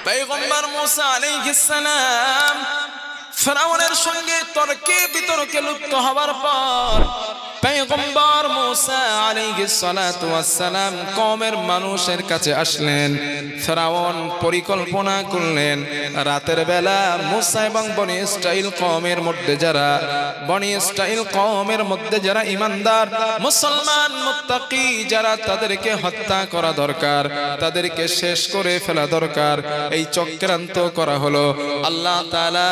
পয়গম্বর মুসা আলাইহিস সালাম ফিরআউনের সঙ্গে তর্কে বিতর্কে লিপ্ত হওয়ার পর পয়গম্বর মুসা আলাইহিস সালাতু ওয়াস সালাম কওমের মানুষের কাছে আসলেন। ফিরআউন পরিকল্পনা করলেন রাতের বেলা মুসা এবং বনি ইসরাইল কওমের মধ্যে যারা ঈমানদার মুসলমান মুত্তাকি যারা তাদেরকে হত্যা করা দরকার, তাদেরকে শেষ করে ফেলা দরকার, এই চক্রান্ত করা হলো। আল্লাহ তাআলা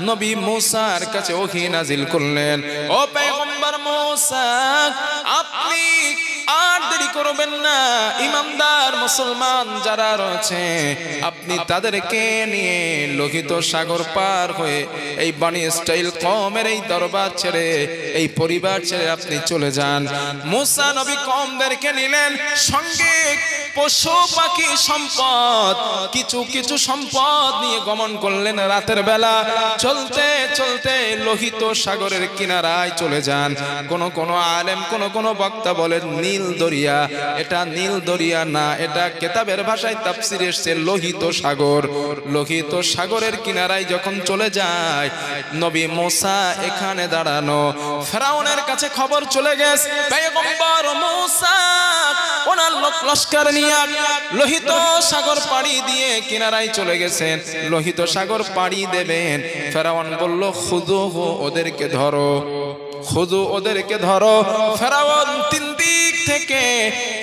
নবী মুসার কাছে ওহী নাজিল করলেন, ও পয়গম্বর মুসা আপনি আর দেরি করবেন না, ঈমানদার মুসলমান যারা রয়েছে আপনি তাদেরকে নিয়ে লোহিত সাগর পার হয়ে এই বনি ইসরাইল কওমের এই দরবার ছেড়ে এই পরিবার ছেড়ে আপনি চলে যান। মুসা নবী কওমদেরকে নিলেন, সঙ্গে পশু পাখি সম্পদ কিছু সম্পদ নিয়ে গমন করলেন। রাতের বেলা চলতে চলতে লোহিত সাগরের কিনারায় চলে যান। কোন আলেম কোন বক্তা বলেন নীল দরিয়া, এটা নীল দরিয়া না, এটা কিতাবের ভাষায় তাফসীরে এসেছে লোহিত সাগর। লোহিত সাগরের কিনারায় যখন চলে যায় নবী মুসা এখানে দাঁড়ানো, ফিরআউনের কাছে খবর চলে গেছে পয়গম্বর মুসা ওনার লস্কর নিয়ে লোহিত সাগর পাড়ি দিয়ে কিনারায় চলে গেছেন। লোহিত সাগর পাড়ি দেবেন। ফিরআউন বলল খুযুহু, ওদেরকে ধরো, খুযু ওদেরকে ধরো। ফিরআউন তিন দিক থেকে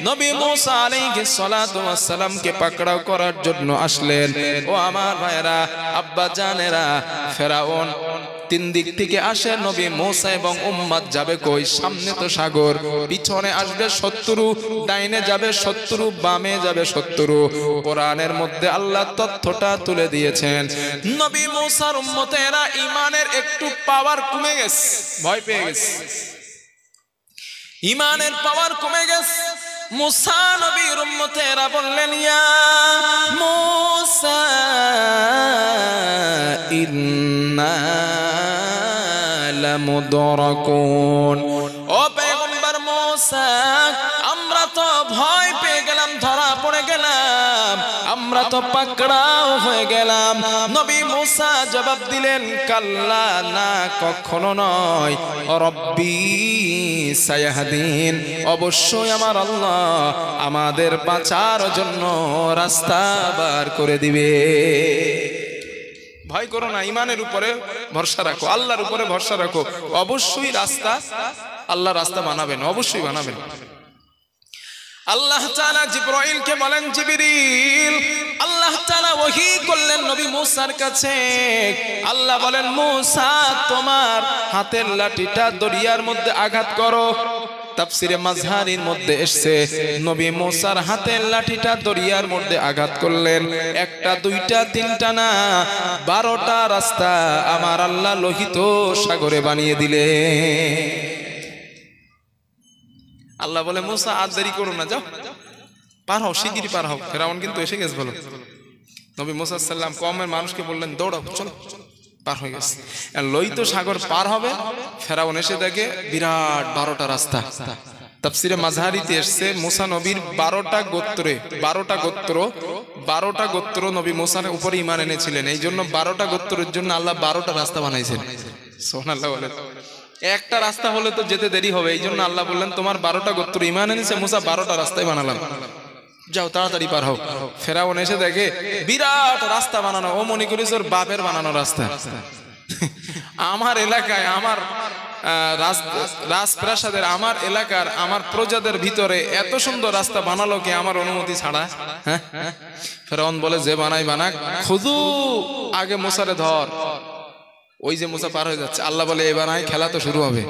নবী মুসা আলাইহিস সালাতু ওয়াস সালামকে পাকড়াও করার জন্য আসলেন। ও আমার ভাইরা, আব্বা জানেরা, ফিরআউন তিন দিক থেকে আসে, নবী মুসা এবং উম্মত যাবে কই? সামনে তো সাগর, পিছনে আসবে শত্রু, ডাইনে যাবে শত্রু, বামে যাবে শত্রু। কোরআনের মধ্যে আল্লাহ তথ্যটা তুলে দিয়েছেন। নবী মুসার উম্মতেরা ঈমানের একটু পাওয়ার কমে গেছে, ভয় পেয়ে গেছে, ঈমানের পাওয়ার কমে গেছে। মুসা নবীর উম্মতেরা বললেন, ইয়া মুসা ইন্না লামুদরাকুন, ও পয়গম্বর মুসা আমরা তো ভয় পেয়ে গেলাম, ধরা পড়ে গেলাম, আমরা তো পাকড়াও হয়ে গেলাম। নবী মুসা জবাব দিলেন, কাল্লা, না কখনো নয়, রব্বি সায়াহদিন, অবশ্যই আমার আল্লাহ আমাদের বাঁচার জন্য রাস্তা বার করে দিবে। ভয় করো না, ঈমানের উপরে ভরসা রাখো, আল্লাহর উপরে ভরসা রাখো, অবশ্যই রাস্তা আল্লাহ রাস্তা বানাবেন, অবশ্যই বানাবেন। আল্লাহ তাআলা জিবরাইলকে বলেন, জিবরিল, আল্লাহ তাআলা ওহী করলেন নবী মুসার কাছে। আল্লাহ বলেন, মুসা তোমার হাতের লাঠিটা দরিয়ার মধ্যে আঘাত করো। তাফসীরে মাযহারির মধ্যে এসেছে নবী মুসার হাতের লাঠিটা দরিয়ার মধ্যে আঘাত করলেন। একটা দুইটা তিনটা না, 12টা রাস্তা আমার আল্লাহ লোহিত সাগরে বানিয়ে দিলে। আল্লাহ বলে, মুসা আর দেরি করো না, যাও পার হও, শিগগিরই পার হও, ফিরআউন কিন্তু এসে গেছে। বলো নবী মুসা সাল্লাম কওমের মানুষকে বললেন, দৌড়াও, চলো, পার হয়ে গেছে। লোহিত সাগর পার হবে, ফিরআউন এসে দেখে বিরাট 12টা রাস্তা। তাফসীরে মাযহারিতে এসেছে মুসা নবীর 12টা গোত্র নবী মুসার উপরে ঈমান এনেছিলেন, এই জন্য 12টা গোত্রের জন্য আল্লাহ 12টা রাস্তা বানাইছেন। সুবহানাল্লাহ বলে, একটা রাস্তা হলে তো যেতে দেরি হবে, এই জন্য আল্লাহ বললেন তোমার 12টা গোত্র ঈমান এনেছে, মুসা 12টা রাস্তায় বানালাম, যাও তাড়াতাড়ি পার হও। ফিরআউন এসে দেখে বিরাট রাস্তা বানানো, ও মনে করিস ওর বাপের বানানো রাস্তা। আমার এলাকায়, আমার রাজপ্রাসাদের, আমার এলাকার, আমার প্রজাদের ভিতরে এত সুন্দর রাস্তা বানালো কে আমার অনুমতি ছাড়া? হ্যাঁ, ফিরআউন বলে, যে বানাই বানাক, খুদু আগে মুসারে ধর। ওই যে মুসা পার হয়ে যাচ্ছে, আল্লাহ বলে, এবার আয়, খেলা তো শুরু হবে,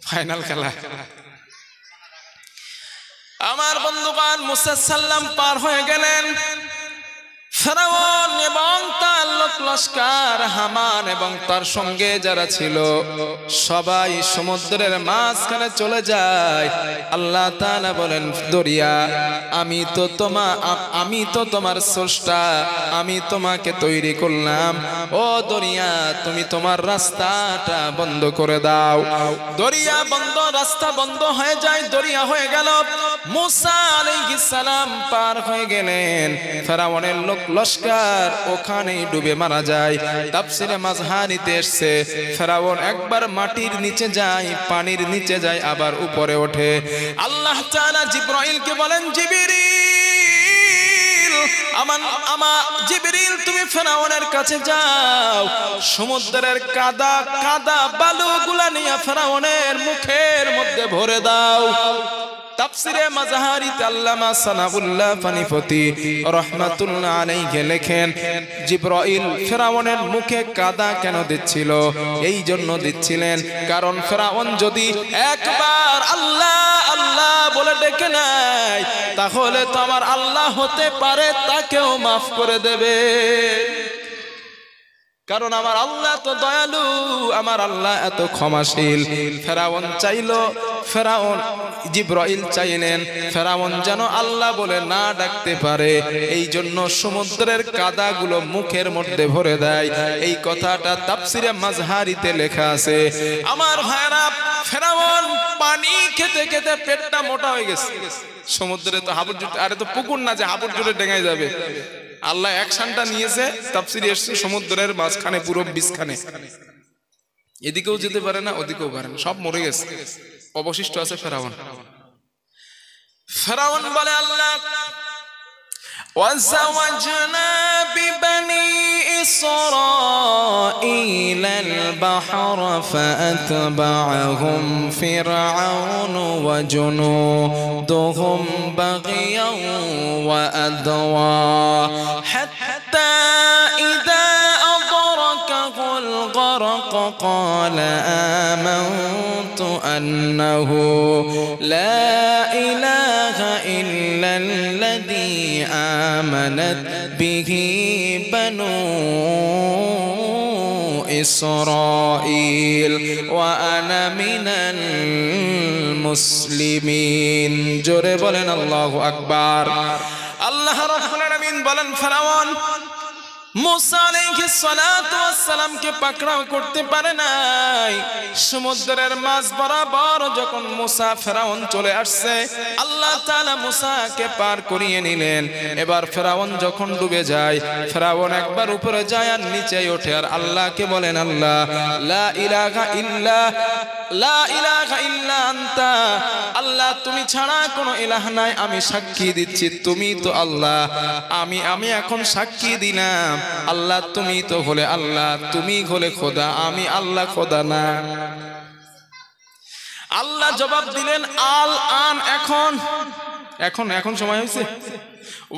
ফাইনাল খেলা। আমার বন্ধুগণ, মুসা সাল্লাম পার হয়ে গেলেন। ফিরআউন এবং তার লোক লস্কর হামান এবং তার সঙ্গে যারা ছিল সবাই সমুদ্রের মাঝখানে চলে যায়। আল্লাহ তাআলা বলেন, দরিয়া আমি তো তোমার স্রষ্টা, আমি তোমাকে তৈরি করলাম। ও দরিয়া, তুমি তোমার রাস্তাটা বন্ধ করে দাও। দরিয়া বন্ধ, রাস্তা বন্ধ হয়ে যায়, দরিয়া হয়ে গেল। মূসা আলাইহিস সালাম পার হয়ে গেলেন। ফেরাউনের লস্কর ওখানেই ডুবে মারা যায়। তাফসীরে মাযহারিতে এসেছে, ফেরাউন একবার মাটির নিচে যায়, পানির নিচে যায়, আবার উপরে ওঠে। আল্লাহ তাআলা জিবরাইলকে বলেন, জিবরিল তুমি ফেরাউনের কাছে যাও, সমুদ্রের কাদা বালুগুলা নিয়ে ফেরাউনের মুখের মধ্যে ভরে দাও। তাফসীরে মাযহারিতে আল্লামা সানাউল্লাহ ফানিপতি রাহমাতুল্লাহ আলাইহি লেখেন, জিবরাইল ফেরাউনের মুখে কাদা কেন দিচ্ছিল? এই জন্য দিচ্ছিলেন কারণ ফেরাউন যদি একবার আল্লাহ আল্লাহ বলে ডেকে নেয়, তাহলে তো আমার আল্লাহ হতে পারে তাকেও মাফ করে দেবে। কারণ আমার আল্লাহ তো দয়ালু, আমার আল্লাহ এত ক্ষমাশীল। ফেরাউন চাইলো, জিবরাইল চাইলেন ফেরাউন যেন আল্লাহ বলে না ডাকতে পারে, এই জন্য সমুদ্রের কাদাগুলো মুখের মধ্যে ভরে দেয়। এই কথাটা তাফসীরে মাযহারিতে লেখা আছে। আমার ভাইরা, ফেরাউন পানি খেতে খেতে পেটটা মোটা হয়ে গেছে। সমুদ্রে তো হাবুড় জুড়ে, আরে তো পুকুর না যে হাবুড় জুড়ে ডেঙায় যাবে। আল্লাহ অ্যাকশনটা নিয়েছে, তাফসীরে এসেছে সমুদ্রের মাঝখানে, পুরো বিছখানে, এদিকেও যেতে পারে না ওদিকেও পারে না, সব মরে গেছে। অবশিষ্ট আছে ফেরাউন। ফেরাউন বলে, আল্লাহ وَزَوَّجْنَا بِبَنِي إِسْرَائِيلَ الْبَحْرَ فَأَتْبَعَهُمْ فِرْعَوْنُ وَجُنُودُهُم بَغْيًا وَعَدْوًا حَتَّى إِذَا أَدْرَكَهُ الْغَرَقُ قَالَ آمَنتُ أَنَّهُ لَا إِلَهَ إِلَّا الَّذِي آمنت به بنو إسرائيل وأنا من المسلمين। জোরে বলেন আল্লাহু আকবার। আল্লাহ রাব্বুল আলামিন বলেন, ফেরাউন মূসা আলাইহিস সালাতু ওয়াস সালামকে পাকড়াও করতে পারে নাই। সমুদ্রের মাঝ বরাবর যখন মূসা ফেরাউন চলে আসছে, আল্লাহ তাআলা মূসাকে পার করিয়ে নিলেন। এবার ফেরাউন যখন ডুবে যায়, ফেরাউন একবার উপরে যায় আর নিচে ওঠে আর আল্লাহকে বলেন, আল্লাহ লা ইলাহা ইল্লা আনতা, আল্লাহ তুমি ছাড়া কোনো ইলাহ নাই, আমি সাক্ষী দিচ্ছি তুমি তো আল্লাহ। আমি এখন সাক্ষী দিলাম, আল্লাহ তুমি তো হলে আল্লাহ, তুমি হলে খোদা, আমি আল্লাহ খোদা না। আল্লাহ জবাব দিলেন, আল আন, এখন সময় হয়েছে।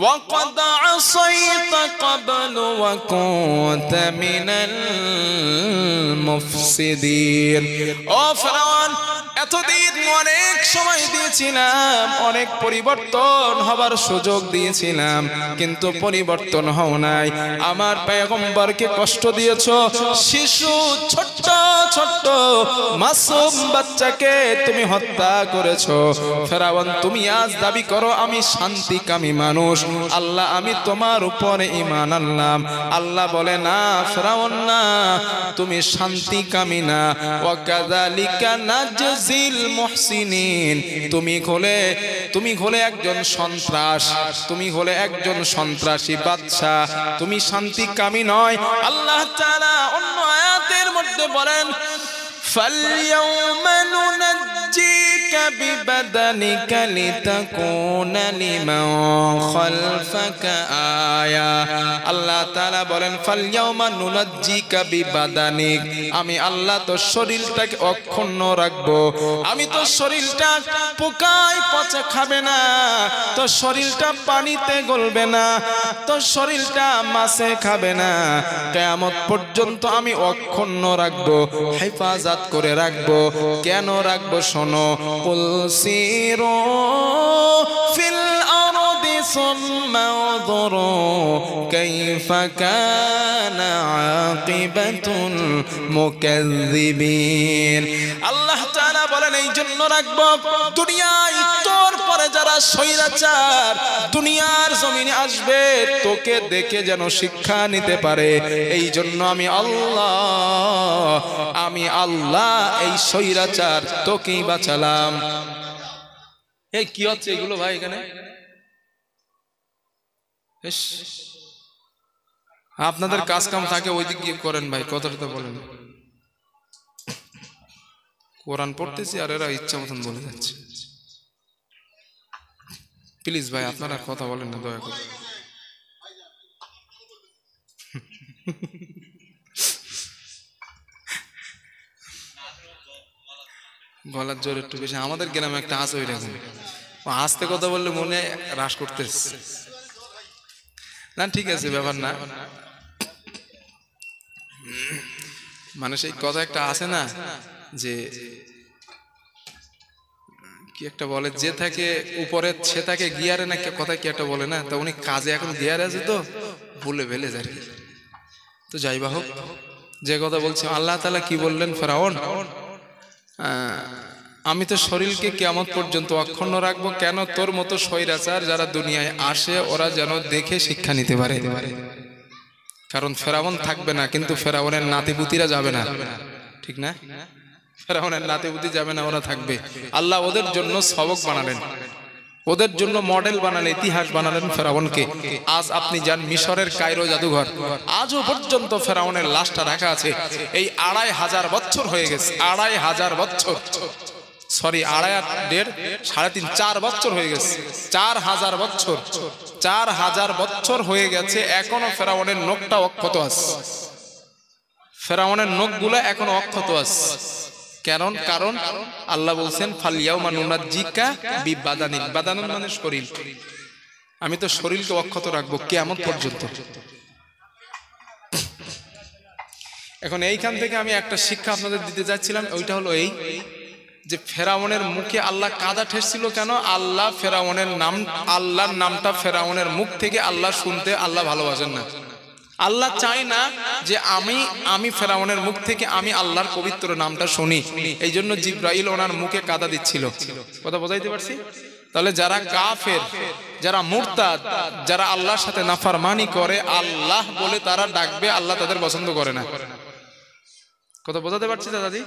وَقَدْ عَصَيْتَ قَبْلُ وَكُنْتَ مِنَ الْمُفْسِدِينَ। ও ফেরাউন, এতদিন অনেক সময় দিয়েছিলাম, অনেক পরিবর্তন হবার সুযোগ দিয়েছিলাম, কিন্তু পরিবর্তন হও নাই। আমার পয়গম্বরকে কষ্ট দিয়েছো, শিশু ছোট্ট ছোট্ট মাসুম বাচ্চাকে তুমি হত্যা করেছো। ফেরাউন, তুমি আজ দাবি করো আমি শান্তিকামী মানুষ, আল্লাহ আমি তোমার উপরে ঈমান আনলাম। আল্লাহ বলে, না ফেরাউন না, তুমি শান্তিকামী না। ওয়া কাযালিকা নাজজিল মুহসিনিন, তুমি হলে একজন সন্ত্রাস, তুমি হলে একজন সন্ত্রাসী বাদশা, তুমি শান্তিকামী নয়। আল্লাহ তাআলা অন্য আয়াতের মধ্যে বলেন, ফালইয়াউমা নুনাজ্জিকা বিবাদানিকা লিতাকুনা লিমান খালফাকা আয়া। আল্লাহ তাআলা বলেন, ফালইয়াউমা নুনাজ্জিকা বিবাদানিক, আমি আল্লাহ তোর শরীরটাকে অক্ষুণ্ণ রাখবো। আমি তোর শরীরটা পোকায় পচে খাবে না, তোর শরীরটা পানিতে গলবে না, তোর শরীরটা মাছে খাবে না, কিয়ামত পর্যন্ত আমি অক্ষুণ্ণ রাখবো, হেফাজত করে রাখবো। কেন রাখবো শোনো, কুল সিরু ফিল আরদি সুম্মা উযুরু কাইফা কানা আকিবাতুল মুকাজ্জিবিন। আল্লাহ তাআলা বলেন এই জন্য রাখবো দুনিয়ায় তোর পরে যারা স্বৈরাচার দুনিয়ার জমিনে আসবে তোকে দেখে যেন শিক্ষা নিতে পারে। এই জন্য আমি আল্লাহ এই স্বৈরাচার তোকেই বাঁচালাম। এই কি হচ্ছে এগুলো ভাই এখানে? আপনাদের কাজ কাম থাকে ওই দিক গিয়ে করেন ভাই, কথাটা তো বলেন। কোরআন পড়তেছি আর এরা ইচ্ছা মতন বলে যাচ্ছে। প্লিজ ভাই আপনারা কথা বলেন না দয়া করে। গলার জোর একটু বেশি। আমাদের গ্রামে একটা আছে ওই রকম, আস্তে কথা বললে মনে হ্রাস করতেছে না। ঠিক আছে, ব্যাপার না। মানে সেই কথা একটা আছে না যে কি একটা বলে, যে থাকে উপরে সে থাকে গিয়ারে না, কথা কি একটা বলে না। তা উনি কাজে এখন গিয়ারে আছে তো বলে ফেলে যায়। তো যাই বা হোক, যে কথা বলছি, আল্লাহ তাআলা কি বললেন ফেরাউন, আমি তো শরীরকে কিয়ামত পর্যন্ত অক্ষুণ্ণ রাখবো। কেন? তোর মতো স্বৈরাচার যারা দুনিয়ায় আসে ওরা যেন দেখে শিক্ষা নিতে পারে। কারণ ফেরাউন থাকবে না, কিন্তু ফেরাউনের নাতিপুতিরা যাবে না, ঠিক না? ফেরাউনের নাতিপুতি যাবে না, ওরা থাকবে। আল্লাহ ওদের জন্য সবক বানালেন, ওদের জন্য মডেল বানালেন, ইতিহাস বানালেন ফেরাউনকে। আজ আপনি যান মিশরের কায়রো জাদুঘর, আজও পর্যন্ত ফেরাউনের লাশটা রাখা আছে। এই 2500 বছর হয়ে গেছে, 2500 বছর, সরি 4.5 বছর হয়ে গেছে, 4000 বছর, 4000 বছর হয়ে গেছে, এখনো ফেরাউনের নখটা অক্ষত আছে। ফেরাউনের নখগুলো এখনো অক্ষত আছে। কারণ আল্লাহ বলছেন ফালিয়াউমা নুনাজ্জিকা বিবাদানিক, বাদানুন মানে শরীর। আমি তো শরীরকে অক্ষত রাখবো কিয়ামত পর্যন্ত। এখন এইখান থেকে আমি একটা শিক্ষা আপনাদের দিতে যাচ্ছিলাম, ওইটা হলো এই যে ফেরাউনের মুখে আল্লাহ কাদা ঠেসছিল কেন? আল্লাহর নামটা ফেরাউনের মুখ থেকে আল্লাহ শুনতে আল্লাহ ভালোবাসেন না। আল্লাহ চায় না যে আমি ফেরাউনের মুখ থেকে আমি আল্লাহর পবিত্র নামটা শুনি। এই জন্য জিব্রাইল ওনার মুখে কাদা দিচ্ছিল। কথা বোঝাইতে পারছি? তাহলে যারা কাফের, যারা মুরতাদ, যারা আল্লাহর সাথে নাফরমানি করে, আল্লাহ বলে তারা ডাকবে, আল্লাহ তাদের পছন্দ করে না। কথা বোঝাতে পারছি দাদাজি?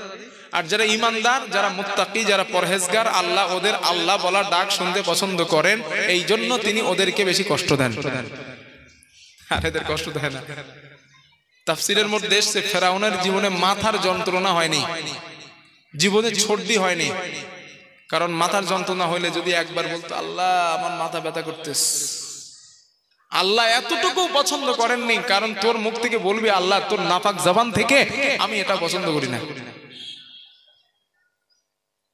আর যারা ইমানদার, যারা মুত্তাকি, যারা পরহেজগার, আল্লাহ ওদের আল্লাহ বলা ডাক শুনতে পছন্দ করেন। এই জন্য তিনি ওদেরকে বেশি কষ্ট দেন, আর এদের কষ্ট দেয় না। তাফসীরের মধ্যে এসেছে ফেরাউনের জীবনে মাথার যন্ত্রণা হয়নি, জীবনে সর্দি হয়নি। কারণ মাথার যন্ত্রণা হইলে যদি একবার বলতো আল্লাহ আমার মাথা ব্যথা করতেছে, আল্লাহ এতটুকু পছন্দ করেননি। কারণ তোর মুখ থেকে বলবি আল্লাহ তোর নাপাক জবান থেকে আমি এটা পছন্দ করি না।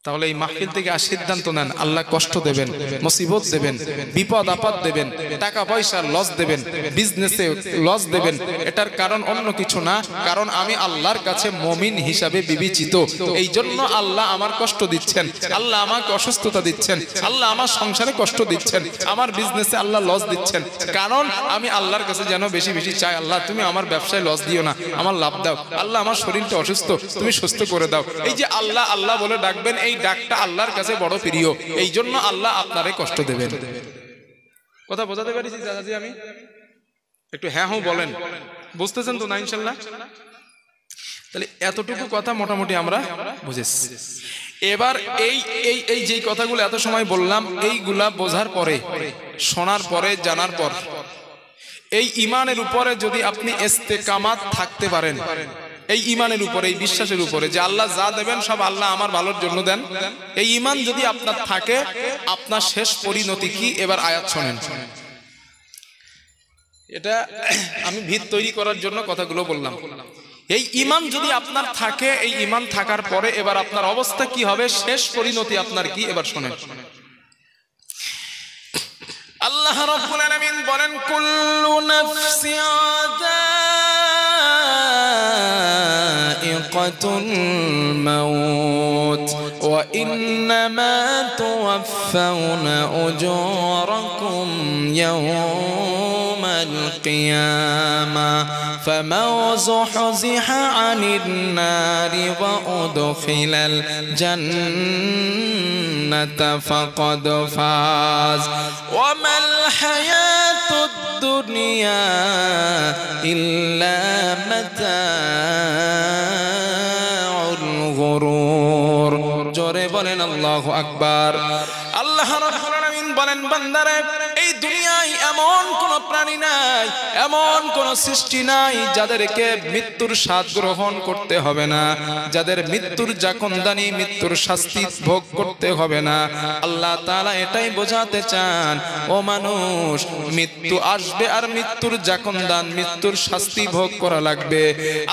তাহলে এই মাহফিল থেকে আর সিদ্ধান্ত নেন, আল্লাহ কষ্ট দেবেন, মুসিবত দেবেন, বিপদ আপদ দেবেন, টাকা পয়সার লস দেবেন, বিজনেসে লস দেবেন। এটার কারণ অন্য কিছু না, কারণ আমি আল্লাহর কাছে মুমিন হিসাবে বিবেচিত। এই জন্য আল্লাহ আমার কষ্ট দিচ্ছেন, আল্লাহ আমাকে অসুস্থতা দিচ্ছেন, আল্লাহ আমার সংসারে কষ্ট দিচ্ছেন, আমার বিজনেসে আল্লাহ লস দিচ্ছেন। কারণ আমি আল্লাহর কাছে যেন বেশি বেশি চাই, আল্লাহ তুমি আমার ব্যবসায় লস দিও না, আমার লাভ দাও। আল্লাহ আমার শরীরটা অসুস্থ, তুমি সুস্থ করে দাও। এই যে আল্লাহ আল্লাহ বলে ডাকবেন, এই ডাকটা আল্লাহর কাছে বড় প্রিয়। এই জন্য আল্লাহ আপনারে কষ্ট দেবেন। কথা বোঝাতে পারিছি দাদাজি? আমি একটু হ্যাঁ হ্যাঁ বলেন, বুঝতেছেন তো না ইনশাল্লাহ? তাহলে এতটুকু কথা মোটামুটি আমরা বুঝেছি। এবার এই যে কথাগুলো এত সময় বললাম, এইগুলা বোঝার পরে, শোনার পরে, জানার পর, এই ঈমানের উপরে যদি আপনি ইস্তেকামাত থাকতে পারেন, এই ঈমানের উপরে, এই বিশ্বাসের উপরে যে আল্লাহ যা দেবেন সব আল্লাহ আমার ভালোর জন্য দেন, এই ঈমান যদি আপনার থাকে, আপনার শেষ পরিণতি কি? এবার আয়াত শোনেন। এটা আমি ভিত তৈরি করার জন্য কথাগুলো বললাম। এই ঈমান যদি আপনার থাকে, এই ঈমান থাকার পরে এবার আপনার অবস্থা কি হবে, শেষ পরিণতি আপনার কি? এবার শোনেন। আল্লাহ রাব্বুল আলামিন বলেন কুল্লু নাফসিন যায়িকাতুল মাউত ওয়া ইন্নামা তুওয়াফাউনা উজুরাকুম نحشركم يوم القيامة فمن زحزح عن النار وأدخل الجنة فقد فاز وما الحياة الدنيا إلا متاع الغرور জোরে বলেন আল্লাহু আকবার আল্লাহ রাব্বুল আলামিন বলেন বান্দারে এই দুনিয়ায় এমন কোন প্রাণী নাই এমন কোন সৃষ্টি নাই যাদেরকে মৃত্যুর স্বাদ গ্রহণ করতে হবে না যাদের মৃত্যুর জাকনদানি মৃত্যুর শাস্তি ভোগ করতে হবে না আল্লাহ তাআলা এটাই বোঝাতে চান ও মানুষ মৃত্যু আসবে আর মৃত্যুর জাকনদান মৃত্যুর শাস্তি ভোগ করা লাগবে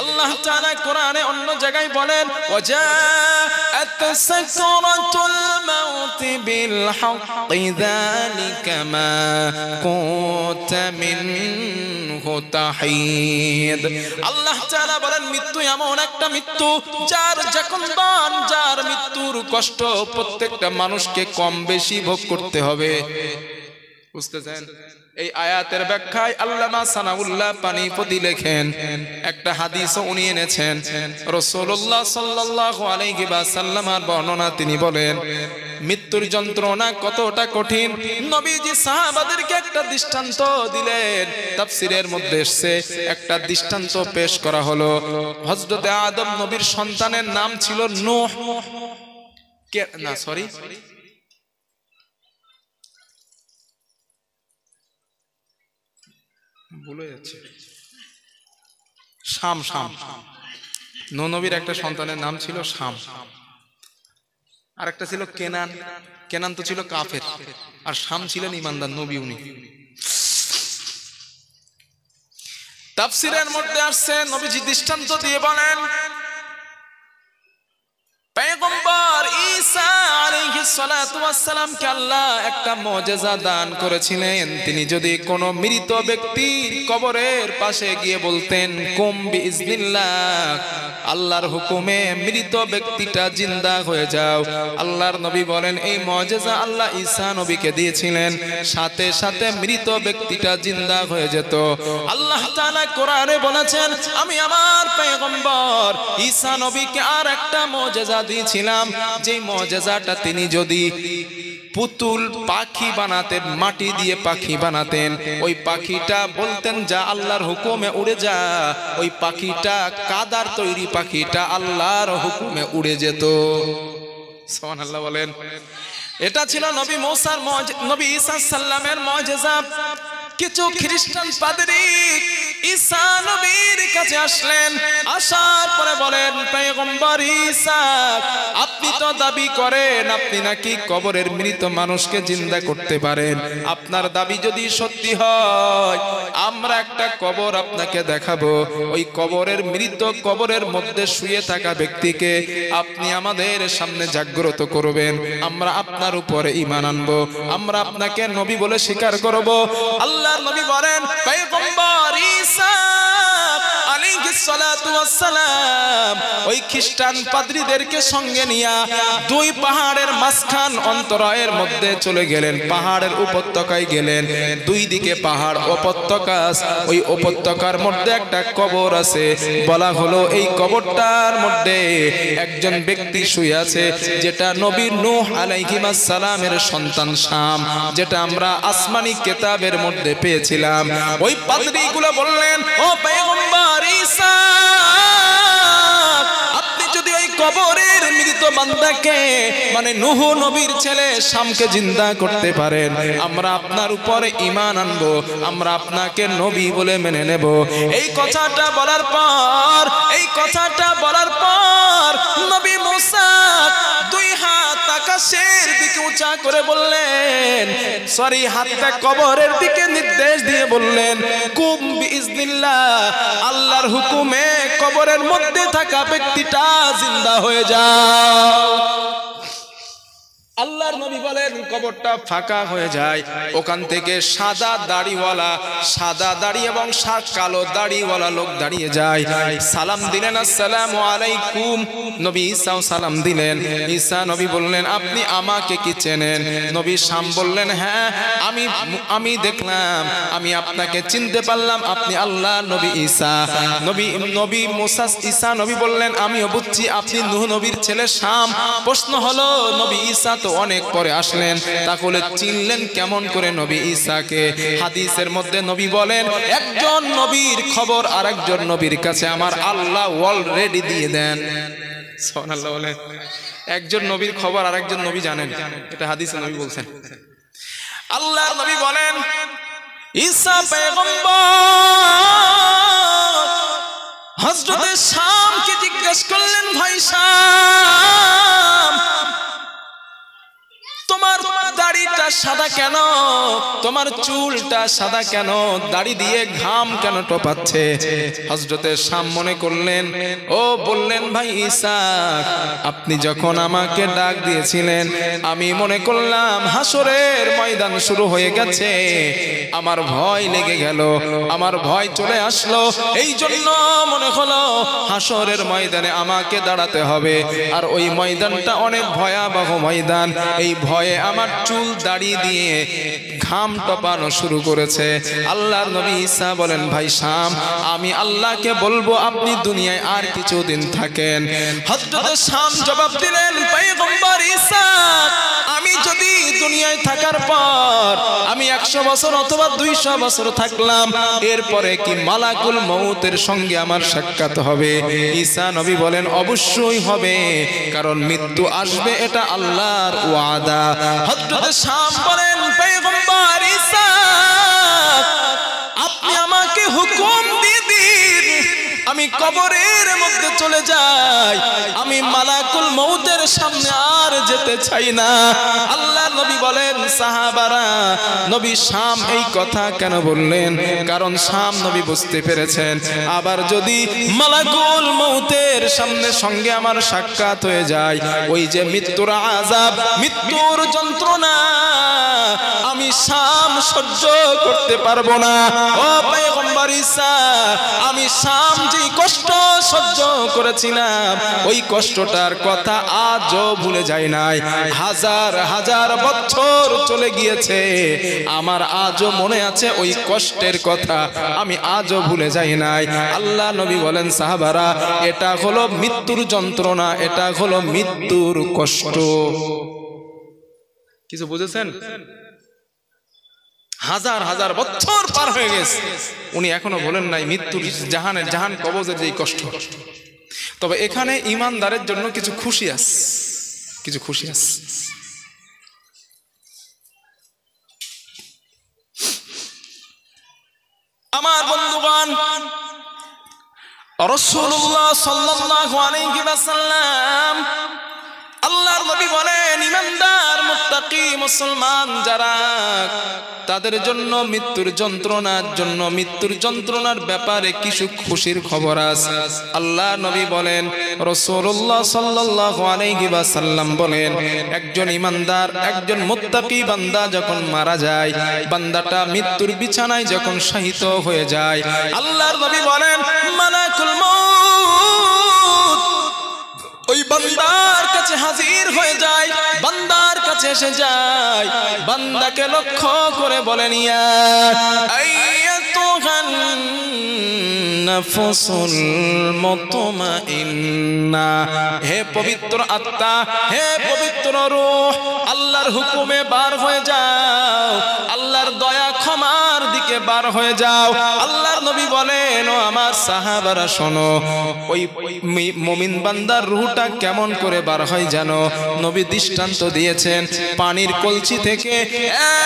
আল্লাহ তাআলা কোরআনে অন্য জায়গায় বলেন وجاءت سكرة الموت بالحق ذلك ما كنت منه تحيد আল্লাহ তাআলা বলেন মৃত্যু এমন একটা মৃত্যু যার জাকনদান যার মৃত্যুর কষ্ট প্রত্যেকটা মানুষকে কম বেশি ভোগ করতে হবে বুঝতেছেন এই আয়াতের ব্যাখ্যায় আল্লামা সানাউল্লাহ পানিপতি লেখেন একটা হাদিসও উনি এনেছেন রাসূলুল্লাহ সাল্লাল্লাহু আলাইহি ওয়াসাল্লামের বর্ণনা তিনি বলেন মৃত্যুর যন্ত্রণা কতটা কঠিন নবীজি সাহাবাদেরকে একটা দৃষ্টান্ত দিলেন তাফসীরের মধ্যে এসেছে একটা দৃষ্টান্ত পেশ করা হলো হযরত আদম নবীর সন্তানের নাম ছিল নূহ ভুলে যাচ্ছে শাম নূহ নবীর একটা সন্তানের নাম ছিল শাম আর একটা ছিল কেনান কেনান তো ছিল কাফের আর শাম ছিলেন ঈমানদার নবী উনি তাফসীরের মধ্যে আসছে নবীজি দৃষ্টান্ত দিয়ে বলেন পয়গম্বর ঈসা আলাইহিস সালাতু ওয়াস সালাম কে আল্লাহ একটা মুজিজা দান করেছিলেন তিনি যদি কোনো মৃত ব্যক্তির কবরের পাশে গিয়ে বলতেন কুম বিইজনিল্লাহ আল্লাহর হুকুমে মৃত ব্যক্তিটা জিন্দা হয়ে যাও আল্লাহর নবী বলেন এই মুজিজা আল্লাহ ঈসা নবীকে দিয়েছিলেন সাথে সাথে মৃত ব্যক্তিটা জিন্দা হয়ে যেত আল্লাহ তাআলা কোরআনে বলেছেন আমি আমার পয়গম্বর ঈসা নবীকে আর একটা মুজিজা দিয়েছিলাম যে মুজিজাটা তিনি যদি পুতুল পাখি বানাতেন মাটি দিয়ে পাখি বানাতেন ওই পাখিটা বলতেন যা আল্লাহর হুকুমে উড়ে যা ওই পাখিটা কাদার তৈরি পাখিটা আল্লাহর হুকুমে উড়ে যেত সুবহানাল্লাহ বলেন এটা ছিল নবী মুসার নবী ঈসা সাল্লামের মুজিজা কিছু খ্রিস্টান পাদ্রী ঈসা নবীর কাছে আসলেন আসার পরে বলেন পয়গম্বর ঈসা আপনি তো দাবি করেন আপনি নাকি কবরের মৃত মানুষকে জিন্দা করতে পারেন আপনার দাবি যদি সত্যি হয় আমরা একটা কবর আপনাকে দেখাবো ওই কবরের মৃত কবরের মধ্যে শুয়ে থাকা ব্যক্তিকে আপনি আমাদের সামনে জাগ্রত করবেন আমরা আপনার উপরে ঈমান আনবো আমরা আপনাকে নবী বলে স্বীকার করব আল্লাহর নবী বলেন পয়গম্বর ঈসা আলাইহিস সালাতু ওয়াস সালাম ওই খ্রিস্টান পাদ্রীদেরকে সঙ্গে নিয়ে দুই পাহাড়ের মাঝখান অন্তরায়ের মধ্যে চলে গেলেন পাহাড়ের উপত্যকায় গেলেন দুই দিকে পাহাড় উপত্যকা ওই উপত্যকার মধ্যে একটা কবর আছে বলা হলো এই কবরটার মধ্যে একজন ব্যক্তি শুয়ে আছে যেটা নবী নূহ আলাইহিস সালামের সন্তান শাম যেটা আমরা আসমানি কিতাবের মধ্যে পেয়েছিলাম ওই পাদ্রীগুলো বললেন ও পয়গম্বর ঈসা আপনি যদি ওই কবরের মৃত বান্দাকে মানে নূহ নবীর ছেলে শামকে জিন্দা করতে পারেন আমরা আপনার উপরে ঈমান আনবো আমরা আপনাকে নবী বলে মেনে নেব এই কথাটা বলার পর নবী মুসা দুই হাত আকাশের দিকে উঁচা করে বললেন হাতটা কবরের দিকে নির্দেশ দিয়ে বললেন কুম বিইজনিল্লাহ আল্লাহর হুকুমে কবরের মধ্যে থাকা ব্যক্তিটা জিন্দা হয়ে যাও আল্লাহর নবী বলেন কবরটা ফাঁকা হয়ে যায়, ওখান থেকে সাদা দাড়ি এবং কালো দাড়িওয়ালা লোক দাঁড়িয়ে যায়, সালাম দিলেন আসসালামু আলাইকুম। নবী ঈসাও সালাম দিলেন। ঈসা নবী বললেন আপনি আমাকে কি চেনেন? নবী শাম বললেন হ্যাঁ আমি দেখলাম, আমি আপনাকে চিনতে পারলাম, আপনি আল্লাহ নবী ঈসা। নবী মুসা ঈসা নবী বললেন আমিও বুঝছি আপনি নূহ নবীর ছেলে শাম। প্রশ্ন হলো নবী ঈসা তো অনেক পরে আসলেন, তাহলে চিনলেন কেমন করে নবী ঈসাকে? হাদিসের মধ্যে নবী বলেন একজন নবীর খবর আরেকজন নবীর কাছে আমার আল্লাহ অলরেডি দিয়ে দেন। সুবহানাল্লাহ বলেন। একজন নবীর খবর আরেকজন নবী জানেন, এটা হাদিসে নবী বলছেন। আল্লাহ নবী বলেন ঈসা পয়গম্বর হযরতে শামকে জিজ্ঞেস করলেন ভাই শাম তোমার দাড়িটা সাদা কেন, তোমার চুলটা সাদা কেন, দাড়ি দিয়ে ঘাম কেন টোপাচ্ছে? হযরতে শাম মনে করলেন, ও বললেন ভাই ঈসা আপনি যখন আমাকে ডাক দিয়েছিলেন আমি মনে করলাম হাসরের ময়দান শুরু হয়ে গেছে, আমার ভয় লেগে গেল, আমার ভয় চলে আসলো, এই জন্য মনে হলো হাসরের ময়দানে আমাকে দাঁড়াতে হবে, আর ওই ময়দানটা অনেক ভয়াবহ ময়দান, এই ভয়ে আমার চুল দাড়ি দিয়ে ঘাম টপানো শুরু করেছে। আল্লাহর নবী ঈসা বলেন ভাই শাম আমি আল্লাহকে বলবো আপনি দুনিয়ায় আর কিছুদিন থাকেন। হযরত শাম জবাব দিলেন পয়গম্বর ঈসা আমি যদি দুনিয়ায় থাকার পর আমি 100 বছর অথবা 200 বছর থাকলাম, এরপরে কি মালাকুল মউতের সঙ্গে আমার সাক্ষাৎ হবে? ঈসা নবী বলেন অবশ্যই হবে, কারণ মৃত্যু আসবে, এটা আল্লাহর ওয়াদা। হযরত শাম বলেন পয়গম্বর ঈসা আপনি আমাকে হুকুম দিয়ে দিন আমি কবরের মধ্যে চলে যাই, আমি মালাকুল মউতের সামনে আর যেতে চাই না। আল্লাহ নবী বলেন সাহাবারা নবী শাম এই কথা কেন বললেন? কারণ শাম নবী বুঝতে পেরেছেন আবার যদি মালাকুল মউতের সামনে সঙ্গে আমার সাক্ষাৎ হয়ে যায়, ওই যে মৃত্যুর আযাব, মৃত্যুর যন্ত্রণা আমি শাম সহ্য করতে পারবো না। ও পয়গম্বর ঈসা আমি শাম যে কষ্ট সহ্য করেছিলাম ওই কষ্টটার কথা আজও ভুলে যাই নাই, হাজার হাজার বছর চলে গিয়েছে, আমার আজও মনে আছে ওই কষ্টের কথা, আমি আজও ভুলে যাই নাই। আল্লাহ নবী বলেন সাহাবারা এটা হলো মৃত্যুর যন্ত্রণা, এটা হলো মৃত্যুর কষ্ট। কিছু বুঝেছেন? হাজার হাজার বছর পার হয়ে গেছে, উনি এখনো বলেন নাই মৃত্যুর জাহান কবজের যে কষ্ট। তবে এখানে ঈমানদারের জন্য কিছু খুশি আছে। আমার বন্ধুগণ রাসূলুল্লাহ সাল্লাল্লাহু আলাইহি ওয়াসাল্লাম আল্লাহর নবী বলেন ঈমানদার মুত্তাকি মুসলমান যারা তাদের জন্য মৃত্যুর যন্ত্রণার ব্যাপারে কিছু খুশির খবর আছে। আল্লাহ নবী বলেন রাসূলুল্লাহ সাল্লাল্লাহু আলাইহি ওয়াসাল্লাম বলেন একজন ঈমানদার একজন মুত্তাকি বান্দা যখন মারা যায়, বান্দাটা মৃত্যুর বিছানায় যখন শায়িত হয়ে যায়, আল্লাহর নবী বলেন মালাকুল মউত ওই বান্দার কাছে হাজির হয়ে যায়, বান্দার কাছে এসে যায়, বান্দাকে লক্ষ্য করে বলেন ইয়া আইয়াতুহান নাফসুল মুতমাইন্না, হে পবিত্র আত্মা, হে পবিত্র রূহ, আল্লাহর হুকুমে বার হয়ে যাও, আল্লাহর দয়া ক্ষমার দিকে বার হয়ে যাও। আল্লাহর নবী বলেন ও আমার সাহাবারা শোনো, ওই মুমিন বান্দার রূহটা কেমন করে বার হয় জানো? নবী দৃষ্টান্ত দিয়েছেন পানির কলসি থেকে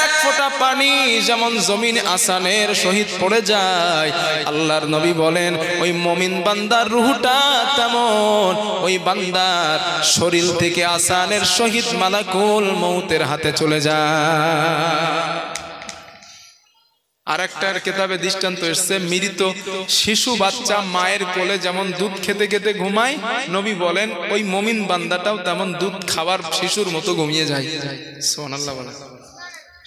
এক ফোঁটা পানি যেমন জমিন আসানের সহিত পড়ে যায়, আল্লাহর নবী বলেন ওই মুমিন বান্দার রূহটা তেমন, ওই বান্দার শরীর থেকে আসানের সহিত মালাকুল মউতের হাতে চলে যায়। আর একটা কিতাবে দৃষ্টান্ত এসেছে, মৃত শিশু বাচ্চা মায়ের কোলে যেমন দুধ খেতে খেতে ঘুমায়, নবী বলেন ওই মুমিন বান্দাটাও তেমন দুধ খাবার শিশুর মতো ঘুমিয়ে যায়। সুবহানাল্লাহ বলেন।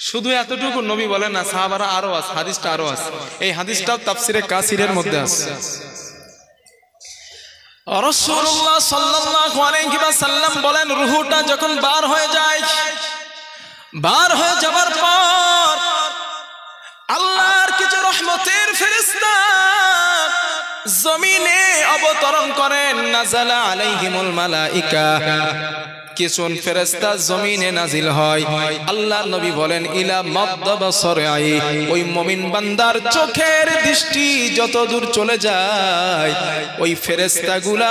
শুধু এতটুকু নবী বলেন না, সাহাবারা আরো আছে, হাদিসটা আরো আছে। এই হাদিসটাও তাফসিরে কাসিরের মধ্যে আছে। রাসূলুল্লাহ সাল্লাল্লাহু আলাইহি ওয়াসাল্লাম বলেন, রূহটা যখন বার হয়ে যায়, বার হয়ে যাবার পর আল্লাহর কিছু রহমতের ফেরেশতা জমিনে অবতরণ করেন। নাযালা আলাইহিমুল মালাইকা, কিছু ফেরেশতা জমিনে নাজিল হয়। আল্লাহর নবী বলেন, ইলা মাদ্দাবাসরাই, ওই মুমিন বান্দার চোখের দৃষ্টি যত দূর চলে যায়, ওই ফেরেশতাগুলা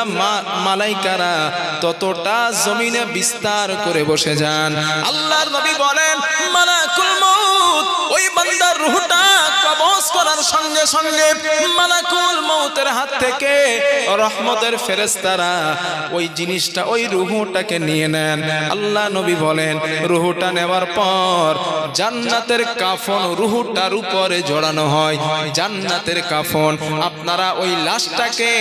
মালাইকারা ততটা জমিনে বিস্তার করে বসে যান। আল্লাহর নবী বলেন, মালাকুল মউত ওই বান্দার রূহটা কবজ করার সঙ্গে সঙ্গে মালাকুল মউতের হাত থেকে রহমতের ফেরেশতারা ওই জিনিসটা, ওই রূহটাকে নিয়ে নেন। আল্লাহ নবী বলেন, রূহটা নেওয়ার পর জান্নাতের কাফন রূহটার উপরে জড়ানো হয়। জান্নাতের কাফন, আপনারা ওই লাশটাকে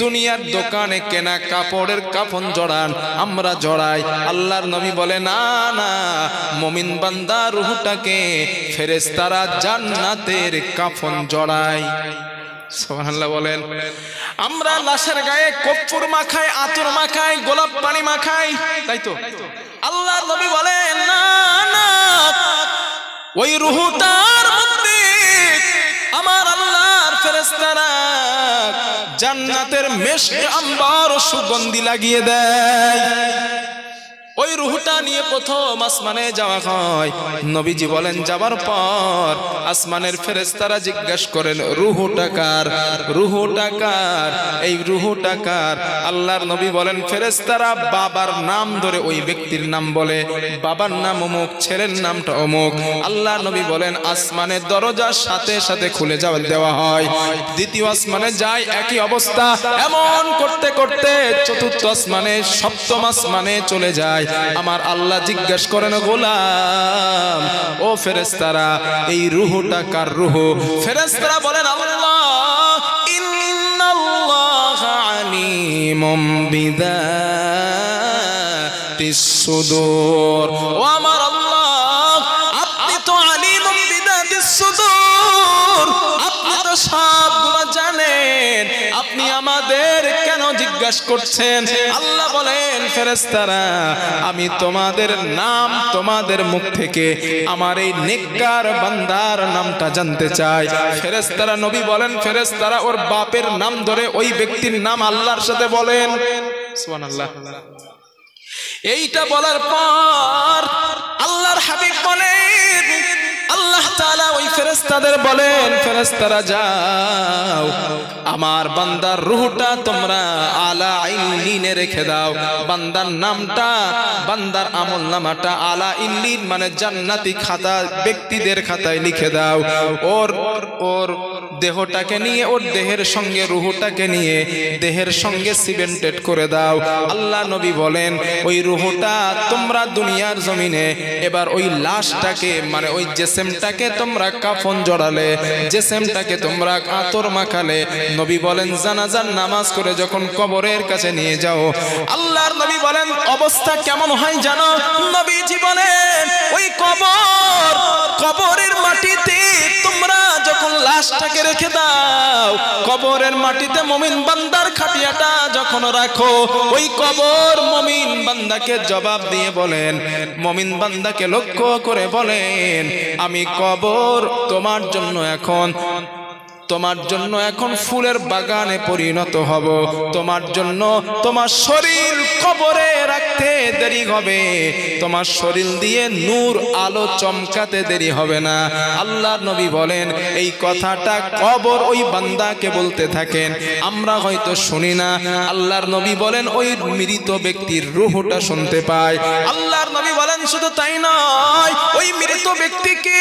দুনিয়ার দোকানে কেনা কাপড়ের কাফন জড়ান, আমরা জড়াই। আল্লাহর নবী বলে, না না, মুমিন বান্দা রূহটাকে ফেরেশতারা জান্নাতের কাফন জড়ায়। সুবহানাল্লাহ বলেন। আমরা লাশের গায়ে কর্পূর মাখাই, আতর মাখাই, গোলাপ পানি মাখাই, তাই তো? আল্লাহর নবী বলেন, না না, ওই রূহটার মধ্যে আমার আল্লাহর ফেরেশতারা জান্নাতের মেশক আম্বার সুগন্ধি লাগিয়ে দেয়। ওই রূহটা নিয়ে প্রথম আসমানে যাওয়া হয়। নবীজি বলেন, যাবার পর আসমানের ফেরেশতারা জিজ্ঞাসা করেন, রূহটা কার? রূহটা কার? এই রূহটা কার? আল্লাহর নবী বলেন, ফেরেশতারা বাবার নাম ধরে ওই ব্যক্তির নাম বলে, বাবার নাম অমুক, ছেলের নামটা অমুক। আল্লাহর নবী বলেন, আসমানের দরজার সাথে সাথে খুলে দেওয়া হয়। দ্বিতীয় আসমানে যায়, একই অবস্থা। এমন করতে করতে চতুর্থ আসমানে, সপ্তম আসমানে চলে যায়। আমার আল্লাহ জিজ্ঞাসা করেন, গোলাম ও ফেরেশতারা, এই রূহটা কার রূহ? ফেরেশতারা বলেন, আল্লাহ, ইন্নাল্লাহা আলিমুম বিযাতিস সুদূর। ও আমার আল্লাহ, আপনি তো আলিমুম বিযাতিস সুদূর, আপনি তো সবগুলো জানেন, আপনি আমাদের কেন জিজ্ঞাসা করছেন? আল্লাহ বলেন, ফেরেশতারা, আমি তোমাদের নাম তোমাদের মুখ থেকে আমার এই নেককার বান্দার নামটা জানতে চাই। ফেরেশতারা, নবী বলেন, ফেরেশতারা ওর বাপের নাম ধরে ওই ব্যক্তির নাম আল্লাহর সাথে বলেন। সুবহানাল্লাহ। এইটা বলার পর আল্লাহর হাবিব বলেন, আল্লাহ তাআলা ওই ফেরেশতাদের বলেন, ফেরেশতারা যাও, আমার বান্দার রূহটা তোমরা আলা ইল্লিনে রেখে দাও। বান্দার নামটা, বান্দার আমলনামাটা আলা ইল্লিন মানে জান্নাতি খাতা, ব্যক্তিদের খাতায় লিখে দাও। ওর দেহটাকে নিয়ে, ওর দেহের সঙ্গে রূহটাকে নিয়ে দেহের সঙ্গে সিমেন্টেড করে দাও। আল্লাহ নবী বলেন, ওই রূহটা তোমরা দুনিয়ার জমিনে এবার ওই লাশটাকে মানে ওই জেসেমটাকে তোমরা কাফন জড়ালে, জেসেমটাকে তোমরা আতর মাখালে। নবী বলেন, জানাজার নামাজ করে যখন কবরের কাছে নিয়ে যাও, আল্লাহর নবী বলেন অবস্থা কেমন হয় জানো? নবীজি বলেন, ওই কবরের মাটিতে তোমরা যখন লাশটাকে রেখে দাও, কবরের মাটিতে মুমিন বান্দার খাটিয়াটা যখন রাখো, ওই কবর মুমিন বান্দাকে জবাব দিয়ে বলেন, মুমিন বান্দাকে লক্ষ্য করে বলেন, আমি কবর তোমার জন্য এখন ফুলের বাগানে পরিণত হব। তোমার জন্য তোমার শরীর কবরে রাখতে দেরি হবে, তোমার শরীর দিয়ে নূর আলো চমকাতে দেরি হবে না। আল্লাহর নবী বলেন, এই কথাটা কবর ওই বান্দাকে বলতে থাকেন, আমরা হয়তো শুনি না। আল্লাহর নবী বলেন, ওই মৃত ব্যক্তির রূহটা শুনতে পায়। আল্লাহর নবী বলেন, শুধু তাই নয়, ওই মৃত ব্যক্তিকে,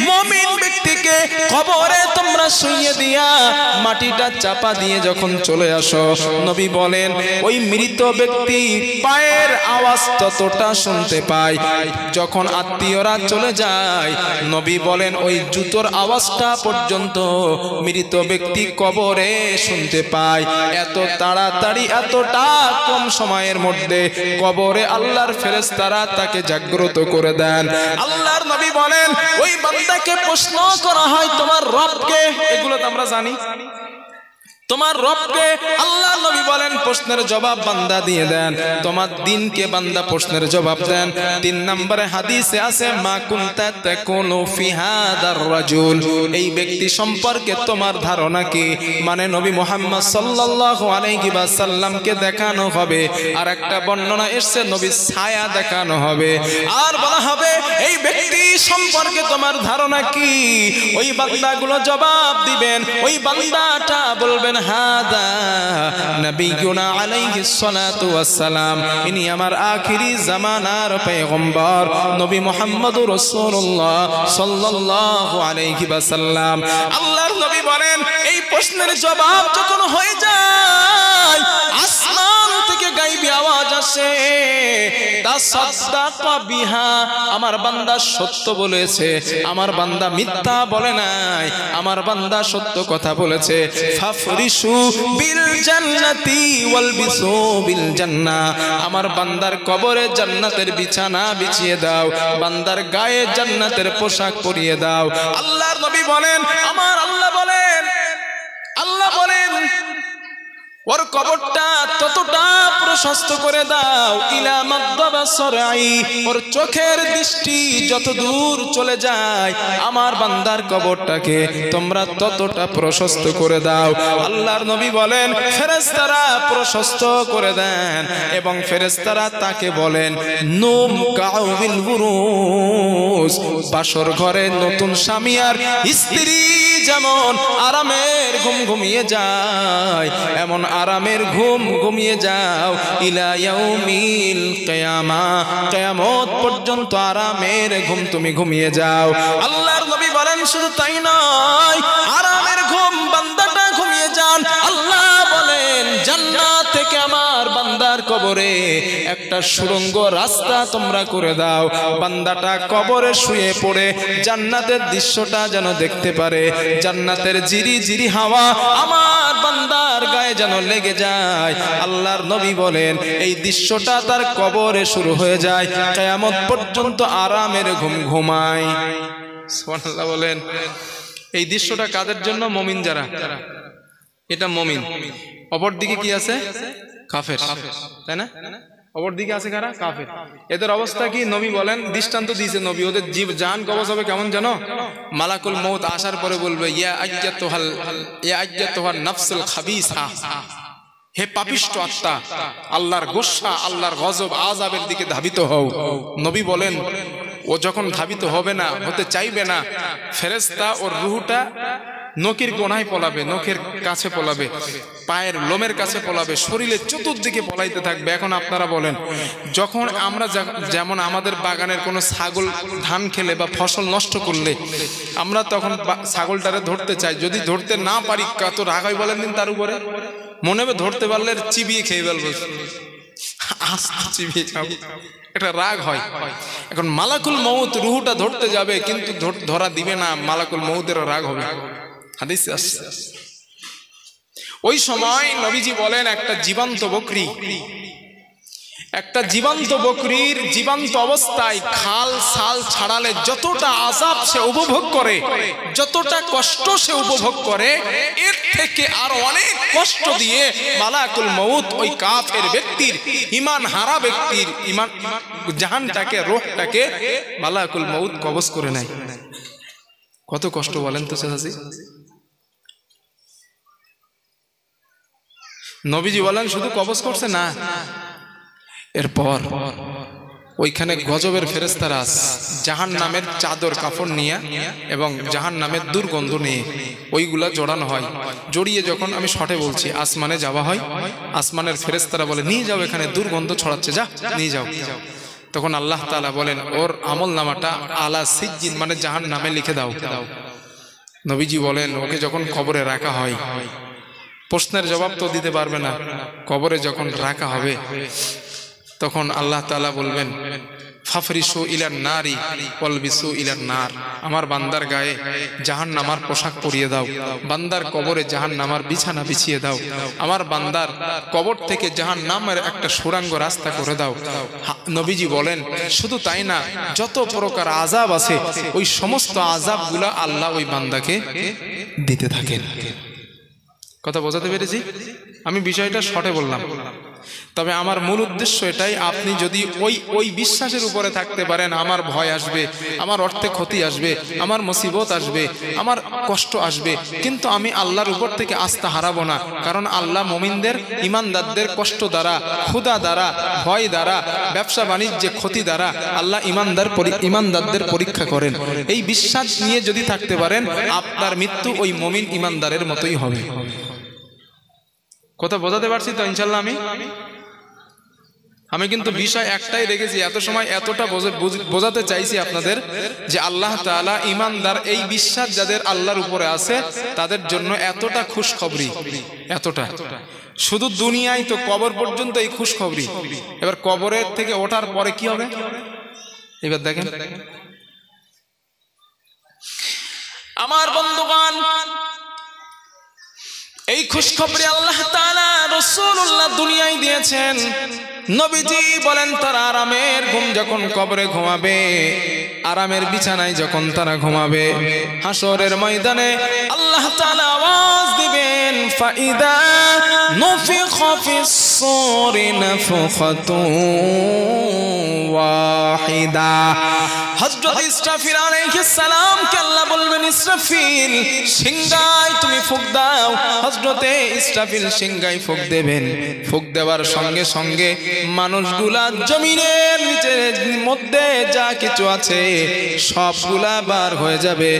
মুমিন ব্যক্তিকে কবরে তোমরা শুইয়ে শুইয়ে দিয়া মাটিটা চাপা দিয়ে যখন চলে আসো, নবী বলেন ওই মৃত ব্যক্তি পায়ের আওয়াজ ততটা শুনতে পায়। যখন আত্মীয়রা চলে যায়, নবী বলেন ওই জুতোর আওয়াজটা পর্যন্ত মৃত ব্যক্তি কবরে শুনতে পায়। এত তাড়াতাড়ি, এতটা কম সময়ের মধ্যে কবরে আল্লাহর ফেরেশতারা তাকে জাগ্রত করে দেন। আল্লাহর নবী বলেন ওই বান্দাকে প্রশ্ন করা হয় তোমার রবকে। এগুলো তো আমরা জানি, তোমার রবকে। আল্লাহ নবী বলেন প্রশ্নের জবাব বান্দা দিয়ে দেন। তোমার দিনকে বান্দা প্রশ্নের জবাব দেন। 3 নম্বরে হাদিসে আছে মা কুনতা তাকুনু ফি হাদার রাজুল, এই ব্যক্তি সম্পর্কে তোমার ধারণা কি? মানে নবী মুহাম্মদ সাল্লাল্লাহু আলাইহি ওয়াসাল্লামকে দেখানো হবে। আর একটা বর্ণনা এসেছে নবীর ছায়া দেখানো হবে। আর বলা হবে এই ব্যক্তি সম্পর্কে তোমার ধারণা কি? ওই বান্দাগুলো জবাব দিবেন। ওই বান্দাটা বলবেন হাদা নবিয়ুনা আলাইহিস সালাতু ওয়াস সালাম, ইনি আমার আখিরি জামানার পয়গম্বর নবী মুহাম্মদুর রাসূলুল্লাহ সাল্লাল্লাহু আলাইহি ওয়াসাল্লাম। আল্লাহর নবী বলেন এই প্রশ্নের জবাব যখন হয়ে যায়, আসমান থেকে গায়বী আওয়াজ আসে, তাসাদদাকা বিহা, আমার বান্দা সত্য বলেছে, আমার বান্দা মিথ্যা বলে নাই, আমার বান্দা সত্য কথা বলেছে। ফাফরিশু বিল জান্নাতি ওয়ালবিসু বিল জান্নাহ, আমার বান্দার কবরে জান্নাতের বিছানা বিছিয়ে দাও, বান্দার গায়ে জান্নাতের পোশাক পরিয়ে দাও। আল্লাহর নবী বলেন, আমার আল্লাহ বলেন ওর কবরটা ততটা প্রশস্ত করে দাও, ইলা মাদ্দাবাসরাই, ওর চোখের দৃষ্টি যত দূর চলে যায় আমার বান্দার কবরটাকে তোমরা ততটা প্রশস্ত করে দাও। আল্লাহর নবী বলেন ফেরেশতারা প্রশস্ত করে দেন এবং ফেরেশতারা তাকে বলেন নুম কাউবিল বুরুস, বাসর ঘরে নতুন স্বামী আর স্ত্রী যেমন আরামের ঘুম ঘুমিয়ে যায়, এমন আরামের ঘুম ঘুমিয়ে যাও ইলা ইয়াউমিল কিয়ামা, কিয়ামত পর্যন্ত আরামের ঘুম তুমি ঘুমিয়ে যাও। আল্লাহর নবী বলেন শুধু তাই নয়, আরামের ঘুম বান্দাটা ঘুমিয়ে যান। আল্লাহ বলেন জান্নাত থেকে আমার বান্দার কবরে একটা সুড়ঙ্গ রাস্তা তোমরা করে দাও, বান্দাটা কবরে শুয়ে পড়ে জান্নাতের দৃশ্যটা যেন দেখতে পারে, জান্নাতের জিরি জিরি হাওয়া আমার বান্দার গায়ে যেন লেগে যায়। আল্লাহর নবী বলেন এই দৃশ্যটা তার কবরে শুরু হয়ে যায়, কিয়ামত পর্যন্ত আরামের ঘুম ঘুমায়। সুবহানাল্লাহ বলেন। এই দৃশ্যটা কাদের জন্য? মুমিন যারা, এটা মুমিন। অপর দিকে কি আছে? কাফের, তাই না? অপর দিকে আছে কারা? কাফের। এদের অবস্থা কি? নবী বলেন, দৃষ্টান্ত দিয়েছে নবী, ওদের জীব জান কবজ হবে কেমন জানো? মালাকুল মউত আসার পরে বলবে ইয়া আইয়াতুহাল নাফসুল খাবিসা, হে পাপিষ্ঠ আত্মা, আল্লাহর গোসা, আল্লাহর গজব আযাবের দিকে ধাবিত হও। নবী বলেন ও যখন ধাবিত হবে না, হতে চাইবে না, ফেরেশতা ওর রূহটা নখের কোণায় পলাবে, নখের কাছে পলাবে, পায়ের লোমের কাছে পলাবে, শরীরের চতুর্দিকে পলাইতে থাকবে। এখন আপনারা বলেন, যখন আমরা যেমন আমাদের বাগানের কোনো ছাগল ধান খেলে বা ফসল নষ্ট করলে আমরা তখন ছাগলটারে ধরতে চাই, যদি ধরতে না পারি কত রাগ হয় বলেন দিন। তার উপরে মনে হবে ধরতে পারলে চিবিয়ে খেয়ে ফেলবো, চিবিয়ে খাবো, একটা রাগ হয়। এখন মালাকুল মউত রুহটা ধরতে যাবে কিন্তু ধরা দিবে না, মালাকুল মউতের রাগ হবে। হাদিসে আছে। ওই সময় নবীজি বলেন একটা জীবন্ত বকরির জীবন্ত অবস্থায় খাল ছাল ছাড়ালে যতটা আযাব সে উপভোগ করে, যতটা কষ্ট সে উপভোগ করে, এর থেকে আরো অনেক কষ্ট দিয়ে মালাকুল মউত ওই কাফের ব্যক্তির, ঈমান হারা ব্যক্তির ঈমান জাহানটাকে, রূহটাকে মালাকুল মউত কবজ করে নেয়। কত কষ্ট বলেন তো চাচাজি। নবীজি বলেন শুধু কবজ করছে না, এরপর ওইখানে গজবের ফেরেশতারা জাহান্নামের চাদর কাপড় নিয়ে এবং জাহান্নামের দুর্গন্ধ নিয়ে ওইগুলা জড়ানো হয়। জড়িয়ে যখন, আমি শর্টে বলছি, আসমানে যাওয়া হয়, আসমানের ফেরেশতারা বলে নিয়ে যাও, এখানে দুর্গন্ধ ছড়াচ্ছে, যা নিয়ে যাও। তখন আল্লাহ তাআলা বলেন ওর আমল নামাটা আলা সিজ্জিন মানে জাহান্নামে লিখে দাও। নবীজি বলেন ওকে যখন কবরে রাখা হয়, প্রশ্নের জবাব তো দিতে পারবে না, কবরে যখন রাখা হবে তখন আল্লাহ তাআলা বলবেন ফাফরিসু ইলান নারি ওয়ালবিসু ইলান নার, আমার বান্দার গায়ে জাহান্নামার পোশাক পরিয়ে দাও, বান্দার কবরে জাহান্নামার বিছানা বিছিয়ে দাও, আমার বান্দার কবর থেকে জাহান্নামের একটা সুড়ঙ্গ রাস্তা করে দাও। নবীজি বলেন শুধু তাই না, যত প্রকার আযাব আছে ওই সমস্ত আযাবগুলো আল্লাহ ওই বান্দাকে দিতে থাকেন। কথা বোঝাতে পেরেছি? আমি বিষয়টা শর্টে বললাম, তবে আমার মূল উদ্দেশ্য এটাই, আপনি যদি ওই বিশ্বাসের উপরে থাকতে পারেন, আমার ভয় আসবে, আমার অর্থে ক্ষতি আসবে, আমার মুসিবত আসবে, আমার কষ্ট আসবে, কিন্তু আমি আল্লাহর উপর থেকে আস্থা হারাবো না, কারণ আল্লাহ মুমিনদের ইমানদারদের কষ্ট দ্বারা, ক্ষুধা দ্বারা, ভয় দ্বারা, ব্যবসা বাণিজ্যে ক্ষতি দ্বারা আল্লাহ ইমানদারদের পরীক্ষা করেন। এই বিশ্বাস নিয়ে যদি থাকতে পারেন, আপনার মৃত্যু ওই মুমিন ইমানদারের মতোই হবে। কথা বোঝাতে পারছি তো ইনশাল্লাহ? আমি কিন্তু বিষয় একটাই রেখেছি, এত সময় এতটা বোঝাতে চাইছি আপনাদের যে আল্লাহ তাআলা ইমানদার, এই বিশ্বাস যাদের আল্লাহর উপরে আছে তাদের জন্য এতটা খুশখবরি, এতটা শুধু দুনিয়ায় তো, কবর পর্যন্ত এই খুশখবরি। এবার কবরের থেকে ওঠার পরে কি হবে এবার দেখেন। আমার বন্ধুগণ, এই খুশখবরি আল্লাহ তাআলা রাসূলুল্লাহ দুনিয়ায় দিয়েছেন। নবীজি বলেন তারা আরামের ঘুম যখন কবরে ঘুমাবে, আরামের বিছানায় যখন তারা ঘুমাবে, হাসরের ময়দানে আল্লাহ তাআলা আওয়াজ দিবেন ফাইদা নুফিখা ফিস সূরি নাফখাতুন ওয়াহিদা। হযরত ইসরাফিল আলাইহিস সালাম কে আল্লাহ বলবেন ইসরাফিল সিংহায় তুমি ফুঁক দাও। হযরত ইসরাফিল সিংহায় ফুঁক দেবেন। ফুঁক দেওয়ার সঙ্গে সঙ্গে মানুষগুলা জমিনের নিচের মধ্যে যা কিছু আছে সবগুলা বার হয়ে যাবে।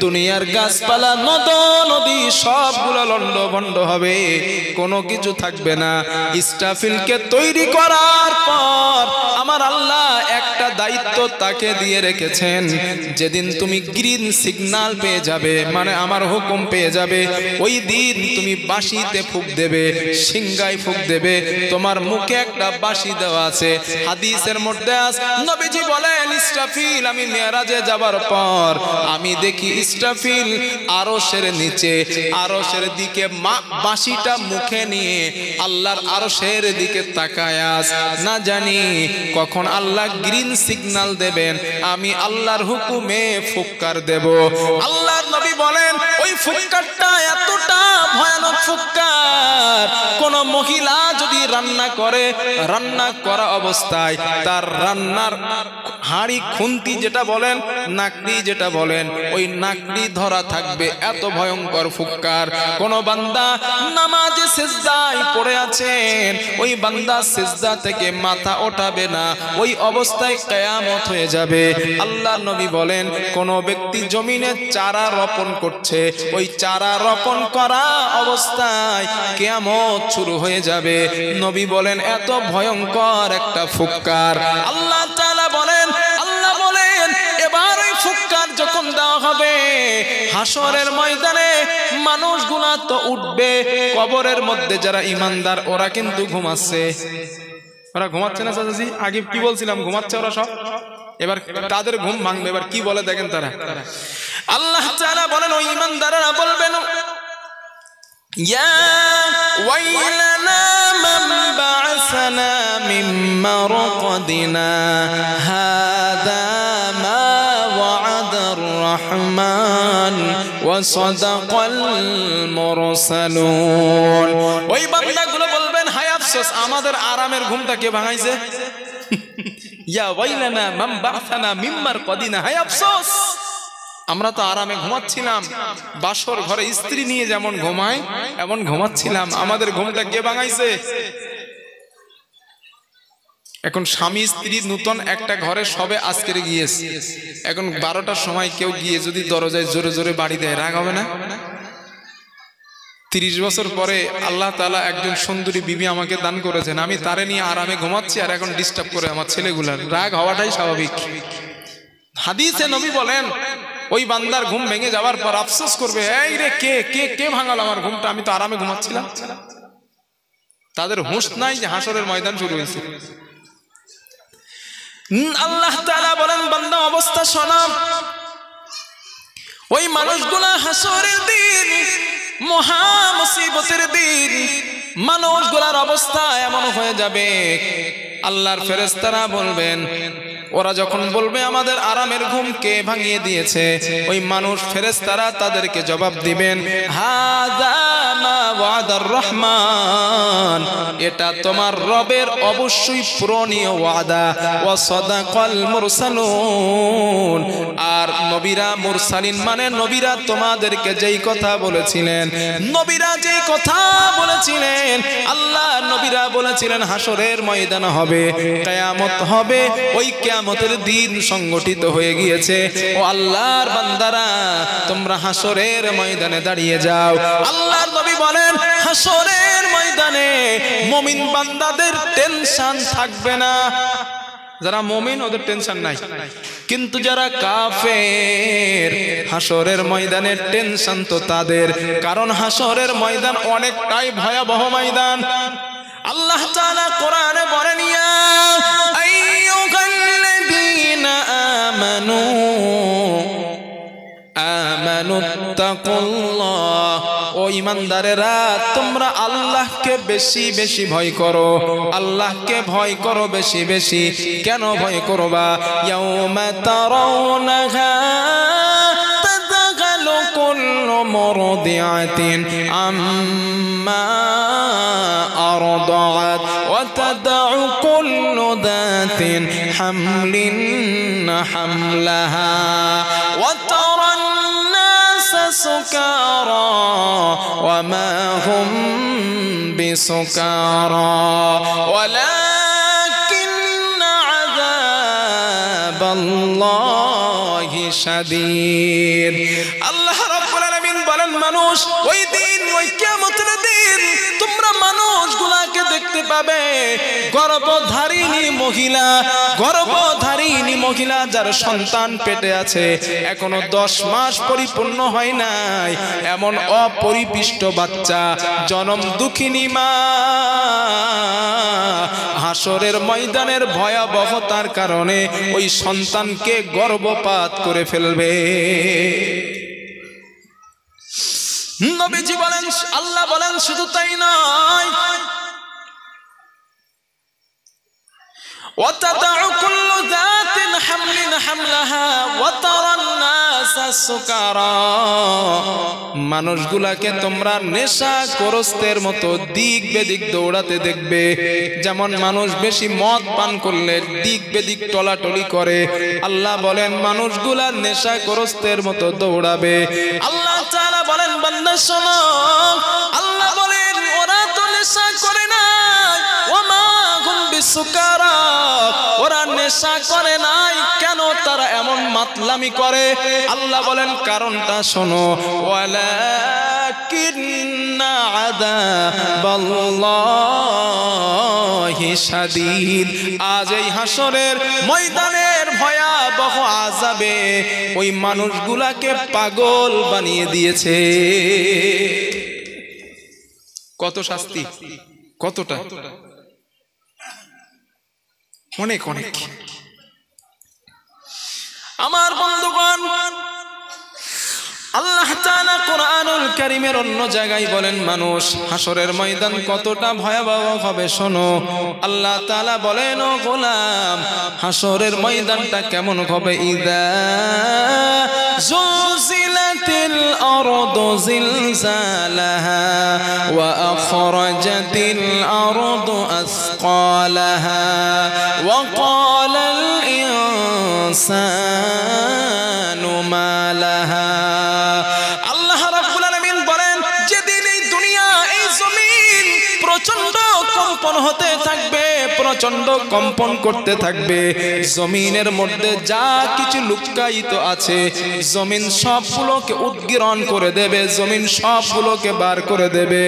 দুনিয়ার গাছপালা, নদী সবগুলা লন্ডভন্ড হবে, কোনো কিছু থাকবে না। ইসরাফিলকে তৈরি করার পর আমার আল্লাহ একটা দায়িত্ব তাকে দিয়ে রেখেছেন, যেদিন তুমি গ্রিন সিগন্যাল পেয়ে যাবে, মানে আমার হুকুম পেয়ে যাবে, ওই দিন তুমি বাঁশিতে ফুঁক দেবে, সিংহায় ফুঁক দেবে। তোমার মুখে একটা বাঁশি দেওয়া আছে। হাদিসের মধ্যে আছে, নবীজি বলেন ইসরাফিল, আমি মেরাজে যাবার পর আমি দেখি ইসরাফিল আরশের নিচে, আরশের দিকে বাঁশিটা মুখে নিয়ে আল্লাহর আরশের দিকে তাকায় আছে। না জানি কখন আল্লাহ গ্রিন সিগন্যাল দেবেন, আমি আল্লাহর হুকুমে ফুৎকার দেব। আল্লাহর নবী বলেন ওই ফুৎকারটা এতটা ভয়ানক ফুৎকার, কোন মহিলা যদি রান্না করে, রান্না করা অবস্থায় তার রান্নার হাঁড়ি, খুন্তি যেটা বলেন, নাকড়ি যেটা বলেন, ওই নাকড়ি ধরা থাকবে, এত ভয়ঙ্কর ফুৎকার। কোন বান্দা নামাজে সিজদায় পড়ে আছেন, ওই বান্দা সিজদা থেকে মাথা ওঠাবে না, ওই অবস্থায় কিয়ামত হয়ে যাবে। আল্লাহর নবী বলেন কোন ব্যক্তি জমিনে চারা রোপণ করছে, ওই চারা রোপণ করা অবস্থায় কিয়ামত শুরু হয়ে যাবে। নবী বলেন এত ভয়ঙ্কর একটা ফুৎকার। আল্লাহ তাআলা বলেন, আল্লাহ বলেন এবার ওই ফুৎকার যখন দেওয়া হবে, হাসরের ময়দানে মানুষগুলা তো উঠবে। কবরের মধ্যে যারা ঈমানদার ওরা কিন্তু ঘুমাচ্ছে। ওরা ঘুমাচ্ছে না চাচাজি? আগে কি বলছিলাম, ঘুমাচ্ছে ওরা সব। এবার তাদের ঘুম ভাঙবে। এবার কি বলে দেখেন তারা। আল্লাহ তাআলা বলেন ওই ঈমানদাররা বলবেন ইয়া ওয়াইলানা মান বা'সানা মিন মারকাদিনা হাদা মা ওয়া'দার রাহমান ওয়া সাদাকাল মুরসালুন। ওই বান্দাগুলো বলবেন হায় আফসোস, আমাদের আরামের ঘুমটা কে ভাঙাইছে। ইয়া ওয়াইলানা মান বা'সানা মিন মারকাদিনা, হায় আফসোস, আমরা তো আরামে ঘুমাচ্ছিলাম, বাসর ঘরে স্ত্রী নিয়ে যেমন ঘুমায় এমন ঘুমাচ্ছিলাম, আমাদের ঘুমটা কে ভাঙাইছে। এখন স্বামী স্ত্রী নতুন একটা ঘরে সবে আজকের গিয়েছে, এখন 12টার সময় কেউ গিয়ে যদি দরজায় জোরে জোরে বাড়ি দেয়, রাগ হবে না? 30 বছর পরে আল্লাহ তাআলা একজন সুন্দরী বিবি আমাকে দান করেছেন, আমি তারে নিয়ে আরামে ঘুমাচ্ছি আর এখন ডিস্টার্ব করে আমার ছেলেগুলার, রাগ হওয়াটাই স্বাভাবিক। হাদিসে নবী বলেন ওই বান্দার ঘুম ভেঙে যাওয়ার পর আফসোস করবে, এই রে কে কে কে ভাঙাল আমার ঘুমটা, আমি তো আরামে ঘুমাচ্ছিলাম। তাদের হুঁশ নাই যে হাসরের ময়দান শুরু হয়েছে। আল্লাহ তাআলা বলেন, বান্দা অবস্থা শোনো, ওই মানুষগুলা হাসরের দিন, মহা মুসিবতের দিন, মানুষগুলার অবস্থা এমন হয়ে যাবে, আল্লাহর ফেরেশতারা বলবেন, ওরা যখন বলবে আমাদের আরামের ঘুম কে ভাঙিয়ে দিয়েছে, ওই মানুষ ফেরেশতারা তাদেরকে জবাব দিবেন, হাযা মা ওয়াদার রহমান, এটা তোমার রবের অবশ্যই পূরণীয় ওয়াদা, ওয়া সাদাকাল মুরসালুন, আর নবীরা, মুরসালিন মানে নবীরা তোমাদেরকে যেই কথা বলেছিলেন, নবীরা যেই কথা বলেছিলেন, আল্লাহ নবীরা বলেছিলেন হাসরের ময়দান হবে, কিয়ামত হবে, ওই কিয়ামতের দিন সংগঠিত হয়ে গিয়েছে। ও আল্লাহর বান্দারা, তোমরা হাসরের ময়দানে দাঁড়িয়ে যাও। আল্লাহর নবী বলেন, হাসরের ময়দানে মুমিন বান্দাদের টেনশন থাকবে না। যারা মুমিন ওদের টেনশন নাই, কিন্তু যারা কাফের, হাসরের ময়দানের টেনশন তো তাদের, কারণ হাসরের ময়দান অনেকটাই ভয়াবহ ময়দান। আল্লাহ তাআলা কোরআনে বলেন, ইয়া আইয়ুহাল্লাযীনা আমানুত্তাকুল্লাহ, ও ঈমানদারেরা তোমরা আল্লাহকে বেশি বেশি ভয় করো, আল্লাহকে ভয় করো বেশি বেশি। কেন ভয় করবা? ইয়াউমা তারাউনাহা তাযাহালু কুল্লু মুরদিআতিন আম্মা আরদাআত ওয়া তাদউ কুল্লু যাতিন হামলিন হামলাহা ওয়া তারান নাসা সুকারা ওয়া মা হুম বিসুকারা ওয়ালাকিন্না আযাবাল্লাহি শাদীদ। আল্লাহ রাব্বুল আলামিন বলেন, মানুষ ওই দিন, ওই কিয়ামতের দিন তোমরা মানুষগুলাকে দেখতে পাবে, গর্ভধারিণী মহিলা, গর্ভধারিণী মহিলা যার সন্তান পেটে আছে, এখনো 10 মাস পরিপূর্ণ হয় নাই, এমন অপরিপুষ্ট বাচ্চা, জনম দুঃখিনী মা হাসরের ময়দানের ভয়াবহতার কারণে ওই সন্তানকে গর্ভপাত করে ফেলবে। নবীজি বলেন, আল্লাহ বলেন, শুধু তাই নয়, ওয়াতাদাউ কুল্লু যাতিন হামলিন হামলাহা ওয়া তারান নাসা সুকারা, মানুষগুলাকে তোমরা নেশাগ্রস্তের মতো দিক বেদিক দৌড়াতে দেখবে। যেমন মানুষ বেশি মদ পান করলে দিক বেদিক টলাটলি করে, আল্লাহ বলেন মানুষগুলা নেশাগ্রস্তের মতো দৌড়াবে। আল্লাহ তাআলা বলেন, বান্দা শোনো, আল্লাহ বলেন ওরা তো নেশা করে না, ওমা হুম বিসুকারা, ওরা নেশা করে নাই, কেন তারা এমন মাতলামি করে? আল্লাহ বলেন কারণটা শোনো, ওয়ালাকিন্না আযাবাল্লাহি শাদীদ, আজ এই হাসরের ময়দানের ভয়াবহ আযাবে ওই মানুষগুলাকে পাগল বানিয়ে দিয়েছে। কত শাস্তি, কতটা, অনেক অনেক। আমার বন্ধুগণ, আল্লাহ তাআলা কোরআনুল কারীমের অন্য জায়গায় বলেন মানুষ হাসরের ময়দান কতটা ভয়াবহ হবে শোনো। আল্লাহ তাআলা বলেন, ও গোলাম, হাসরের ময়দানটা কেমন হবে? ইযা জুলজিলাতিল আরদু জিলজালাহা ওয়া আখরাজাতিল আরদু আসকালাহা ওয়া ক্বালাল ইনসানু মা লাহা। আল্লাহ রাব্বুল আলামিন বলেন, যেদিন এই দুনিয়া, এই জমিন প্রচন্ড কম্পন হতে থাকবে, প্রচন্ড কম্পন করতে থাকবে। জমিনের মধ্যে যা কিছু লুকায়িত আছে জমিন সবগুলোকে উদ্গীরণ করে দেবে, জমিন সবগুলোকে বার করে দেবে,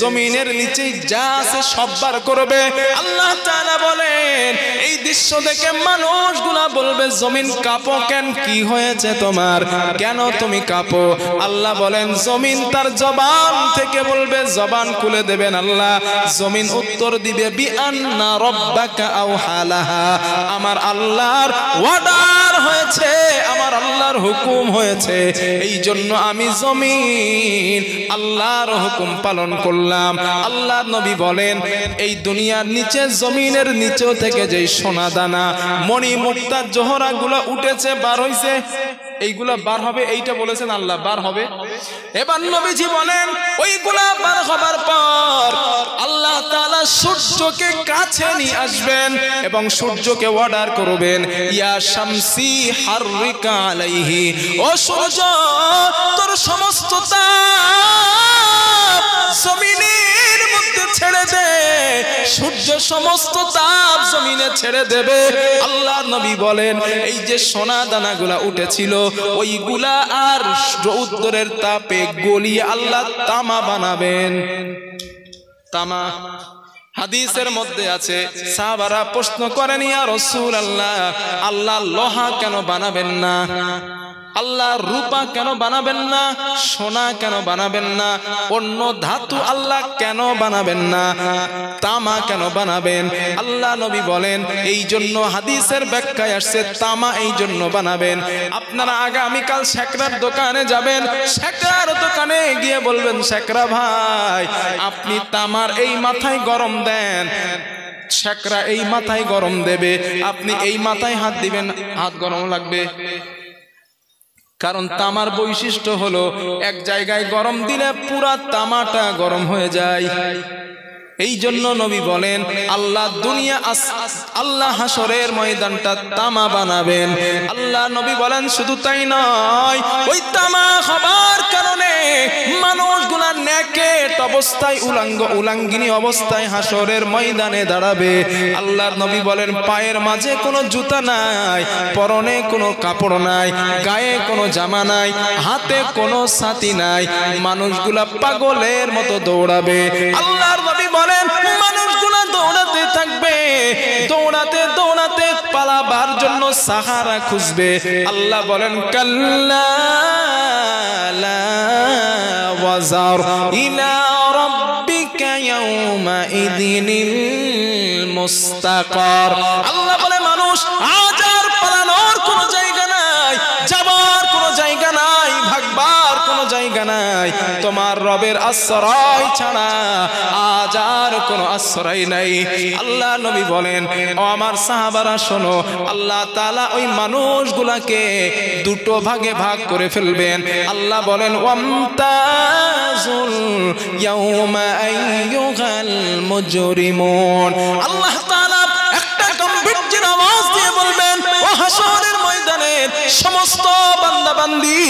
জমিনের নিচে যা আছে সব বার করবে। আল্লাহ তাআলা বলেন এই দৃশ্য দেখে মানুষগুলা বলবে জমিন কাঁপো কেন, কি হয়েছে তোমার, কেন তুমি কাঁপো? আল্লাহ বলেন জমিন তার জবান থেকে বলবে, জবান খুলে দেবেন আল্লাহ। জমিন উত্তর দিবে বিআন্না রাব্বাকা আওহালাহা, আমার আল্লাহর অর্ডার হয়েছে, আমার আল্লাহর হুকুম হয়েছে, এই জন্য আমি জমিন আল্লাহর হুকুম পালন করলাম। আল্লাহর নবী বলেন এই দুনিয়ার নিচে জমিনের নিচেও থেকে যেই সোনা দানা মণি মুক্তা জোহরা গুলো উঠেছে বার হইছে, এইগুলা বার হবে, এইটা বলেছেন আল্লাহ বার হবে। এবার নবীজি বলেন ওইগুলা বার হবার পর আল্লাহ তাআলা সূর্যকে কাছে নিয়ে আসবেন এবং সূর্যকে অর্ডার করবেন ইয়া শামসি হাররিকা আলাইহি, ও সূর্য তোর সমস্ত তাপ জমিনের মধ্যে ছেড়ে দে। সূর্য সমস্ত তাপ জমিনে ছেড়ে দেবে। আল্লাহ নবী বলেন এই যে সোনা দানাগুলা উঠেছিল ওইগুলা আর রৌদ্রের তাপে গলিয়ে আল্লাহ তামা বানাবেন। তামা হাদিসের মধ্যে আছে, সাহাবারা প্রশ্ন করেন ইয়া রাসূলুল্লাহ আল্লাহ লোহা কেন বানাবেন না, আল্লাহ রূপা কেন বানাবেন না, সোনা কেন বানাবেন না, অন্য ধাতু আল্লাহ কেন বানাবেন না, তামা কেন বানাবেন? আল্লাহ নবী বলেন এই জন্য হাদিসের ব্যাখ্যায় আসছে তামা এই জন্য বানাবেন। আপনারা আগামীকাল শেকরার দোকানে যাবেন, শেকরার দোকানে গিয়ে বলবেন শেকরা ভাই আপনি তামার এই মাথায় গরম দেন, শেকরা এই মাথায় গরম দেবে, আপনি এই মাথায় হাত দিবেন, হাত গরম লাগবে। কারণ তামার বৈশিষ্ট্য হলো এক জায়গায় গরম দিলে পুরা তামাটা গরম হয়ে যায়। এই জন্য নবী বলেন আল্লাহ দুনিয়া আল্লাহ হাসরের ময়দানটা তামা বানাবেন। আল্লাহ নবী বলেন শুধু তাই নয়, ওই তামা হবার কারণে মানুষগুলা নেকেট অবস্থায় উলাঙ্গিনী অবস্থায় হাসরের ময়দানে দাঁড়াবে। আল্লাহর নবী বলেন পায়ের মাঝে কোনো জুতা নাই, পরনে কোনো কাপড় নাই, গায়ে কোনো জামা নাই, হাতে কোনো ছাতি নাই, মানুষগুলা পাগলের মতো দৌড়াবে। আল্লাহর নবী বলেন মানুষগুলা দৌড়াতে থাকবে, দৌড়াতে দৌড়াতে পালাবার জন্য সাহারা খুঁজবে। আল্লাহ বলেন কাল্লা লা ওয়াজার ইলা রাব্বিকা ইয়াওমা ইযিনিল মুস্তাকার। আল্লাহ বলে মানুষ আজ আর পালানোর কোনো জায়গা নাই, যাবার কোনো জায়গা নাই, ভাগবার কোনো জায়গা নাই, তোমার রবের আশ্রয় ছাড়া আজ আর কোনো আশ্রয় নাই। আল্লাহ নবী বলেন ও আমার সাহাবারা শোনো, আল্লাহ তাআলা ওই মানুষগুলাকে দুটো ভাগে ভাগ করে ফেলবেন। আল্লাহ বলেন ওয়ামতাজুল ইয়াউমা আইয়ুহাল মুজরিমুন। আল্লাহ তাআলা একটা গম্ভীর আওয়াজ দিয়ে বলবেন ও হাসরের ময়দানের সমস্ত বান্দা বান্দি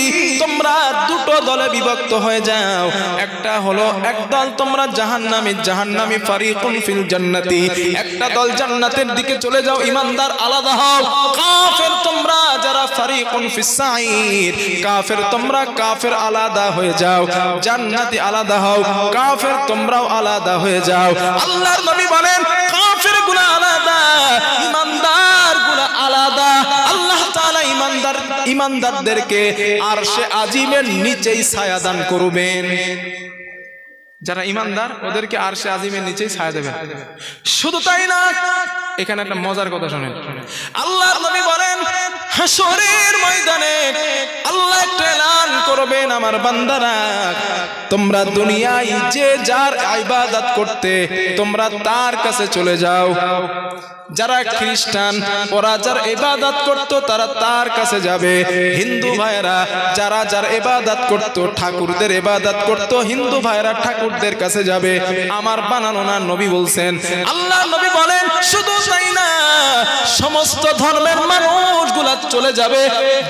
তোমরা দুটো দলে বিভক্ত হয়ে যাও। একটা হলো একদল তোমরা জাহান্নামী ফারিকুন ফিল জান্নাতি, একটা দল জান্নাতের দিকে চলে যাও, ঈমানদার আলাদা হও। কাফের তোমরা যারা ফারিকুন ফিস সাঈর, কাফের তোমরা কাফের আলাদা হয়ে যাও, জান্নাতি আলাদা হও, কাফের তোমরাও আলাদা হয়ে যাও। আল্লাহর নবী বলেন কাফেরগুলো আলাদা, ঈমানদারগুলো আলাদা। আল্লাহ তাআলা ঈমানদারদেরকে আরশে আজিমের নিচেই ছায়া দান করবেন। যারা ঈমানদার ওদেরকে আরশে আজিমের নিচেই ছায়া দেবেন। শুধু তাই না, এখানে একটা মজার কথা শুনেন। আল্লাহর নবী বলেন হাসরের ময়দানে আল্লাহ একটা এলান করবেন, আমার বান্দারা তোমরা দুনিয়ায় যে যার ইবাদত করতে তোমরা তার কাছে চলে যাও। যারা খ্রিস্টান ওরা যার ইবাদত করত তারা তার কাছে যাবে, হিন্দু ভাইরা যারা যার ইবাদত করত ঠাকুরদের ইবাদত করত হিন্দু ভাইরা ঠাকুরদের কাছে যাবে। আমার বানানো না নবী বলছেন। আল্লাহ নবী বলেন শুধু তাই না, সমস্ত ধর্মের মানুষগুলা জামাত চলে যাবে,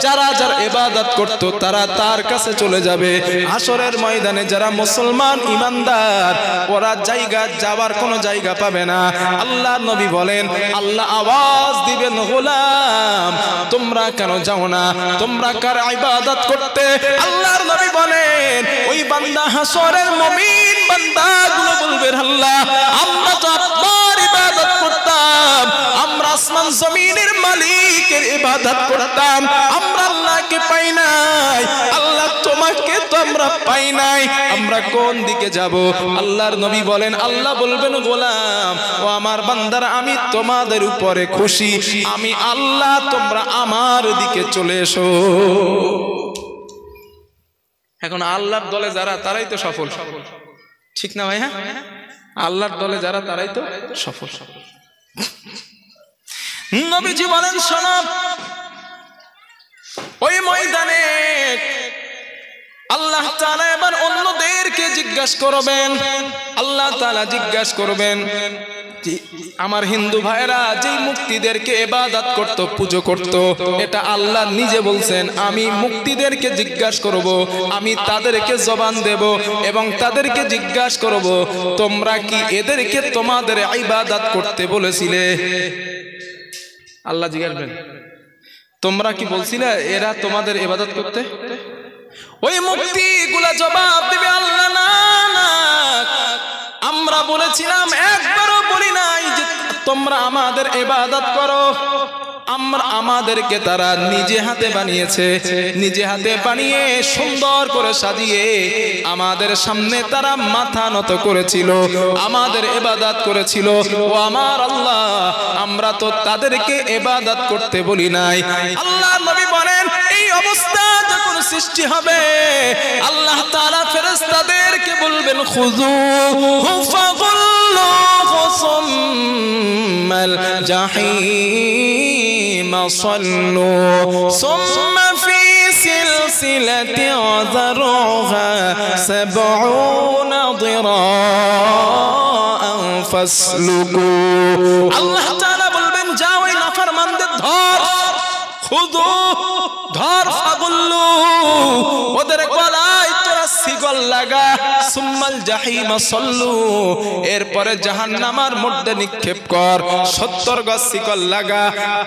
যারা যার ইবাদত করত তারা তার কাছে চলে যাবে। হাসরের ময়দানে যারা মুসলমান ইমানদার ওরা জায়গা যাওয়ার কোনো জায়গা পাবে না। আল্লাহর নবী বলেন, আল্লাহ আওয়াজ দিবেন, গোলাম তোমরা কেন যাও না, তোমরা কার ইবাদত করতে? আল্লাহর নবী বলেন, ওই বান্দা হাসরের মুমিন বান্দাগুলো বলবে, আল্লাহ আমরা তো আপনার ইবাদত করতাম, আমরা আসমান জমিনের মালিকের ইবাদত করতাম, আমরা আল্লাহকে পাই নাই, আল্লাহ তোমাকে তো আমরা পাই নাই, আমরা কোন দিকে যাব? আল্লাহর নবী বলেন, আল্লাহ বলবেন, গোলাম ও আমার বান্দারা আমি তোমাদের উপরে খুশি, আমি আল্লাহ, তোমরা আমার দিকে চলে এসো। এখন আল্লাহর দলে যারা তারাই তো সফল, ঠিক না ভাই? হ্যাঁ, আল্লাহর দলে যারা তারাই তো সফল। নবীজি বলেন, শোনো, ওই ময়দানে আল্লাহ তাআলা এবার অন্যদেরকে জিজ্ঞাসা করবেন। আল্লাহ তাআলা জিজ্ঞাসা করবেন, আমার হিন্দু ভাইরা যেই মুক্তিদেরকে ইবাদত করত, পূজা করত, এটা আল্লাহ নিজে বলছেন, আমি মুক্তিদেরকে জিজ্ঞাসা করব, আমি তাদেরকে জবান দেব এবং তাদেরকে জিজ্ঞাসা করব, তোমরা কি এদেরকে তোমাদের ইবাদত করতে বলেছিলে? আল্লাহ জিজ্ঞাসা করেন, তোমরা কি বলছিলে এরা তোমাদের ইবাদত করতে? ওই মুক্তিগুলা জবাব দিবে, আল্লাহ না না, আমরা বলেছিলাম, একবারও বলি নাই যে তোমরা আমাদের ইবাদত করো। আমাদেরকে তারা নিজে হাতে বানিয়েছে, নিজে হাতে বানিয়ে সুন্দর করে সাজিয়ে আমাদের সামনে তারা মাথা নত করেছিল, আমাদের ইবাদত করেছিল। ও আমার আল্লাহ, আমরা তো তাদেরকে ইবাদত করতে বলি নাই। আল্লাহ নবী বলেন, এই অবস্থা যখন সৃষ্টি হবে আল্লাহ তাআলা ফেরেশতাদেরকে বলবেন, খুযুহু ফাগুল্লুহু সুম্মাল জাহিম সাল্লু সুম্মা ফি সিলসিলাতিন যারউহা 70 দিরাআন ফাসলুকু। আল্লাহ তাআলা বলবেন, যাও ওই নাফরমানদের ধর, খুদু ধর, ফাগুল্লু ওদের গলায় তোরা শিকল লাগা, সুম্মাল জাহিম সাল্লু এরপরে জাহান্নামের মধ্যে নিক্ষেপ কর, 70 গজ শিকল লাগা,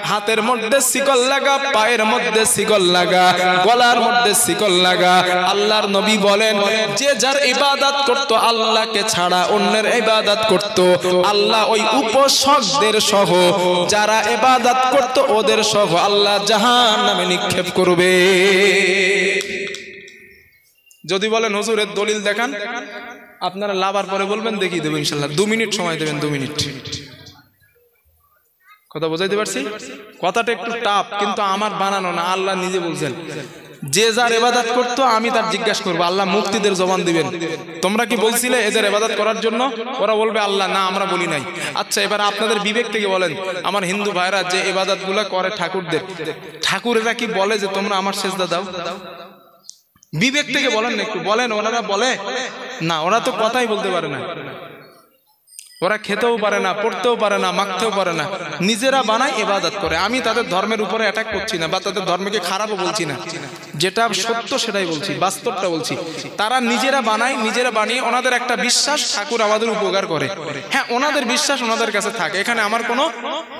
হাতের মধ্যে শিকল লাগা, পায়ের মধ্যে শিকল লাগা, গলার মধ্যে শিকল লাগা। আল্লাহর নবী বলেন, যে যার ইবাদত করত আল্লাহকে ছাড়া অন্যের ইবাদত করত, আল্লাহ ওই উপাসকদের সহ যারা ইবাদত করত ওদের সহ আল্লাহ জাহান্নামে নিক্ষেপ করবে। যদি বলেন হুজুরের দলিল দেখান, আপনারা লাভার পরে বলবেন, দেখিয়ে দেবো ইনশাল্লাহ। 2 মিনিট সময় দেবেন, 2 মিনিট। কথা বোঝাইতে পারছি? কথাটা একটু টাফ, কিন্তু আমার বানানো না, আল্লাহ নিজে বলছেন, যে যার ইবাদত করতো আমি তার জিজ্ঞাসা করবো। আল্লাহ মুক্তিদের জবান দিবেন, তোমরা কি বলছিলে এদের ইবাদত করার জন্য? ওরা বলবে, আল্লাহ না, আমরা বলি নাই। আচ্ছা, এবার আপনাদের বিবেক থেকে বলেন, আমার হিন্দু ভাইরা যে ইবাদত গুলা করে ঠাকুরদের, ঠাকুরেরা কি বলে যে তোমরা আমার সেজদা দাও? বিবেক থেকে বলেন না, একটু বলেন। ওনারা বলে না, ওরা তো কথাই বলতে পারে না, ওরা খেতেও পারে না, পড়তেও পারে না, মাখতেও পারে না, নিজেরা বানায় ইবাদত করে। আমি তাদের ধর্মের উপরে অ্যাটাক করছি না বা তাদের ধর্মকে খারাপও বলছি না, যেটা সত্য সেটাই বলছি, বাস্তবটা বলছি। তারা নিজেরা বানায়, নিজেরা বানিয়ে ওনাদের একটা বিশ্বাস ঠাকুর আমাদের উপকার করে। হ্যাঁ, ওনাদের বিশ্বাস ওনাদের কাছে থাকে, এখানে আমার কোনো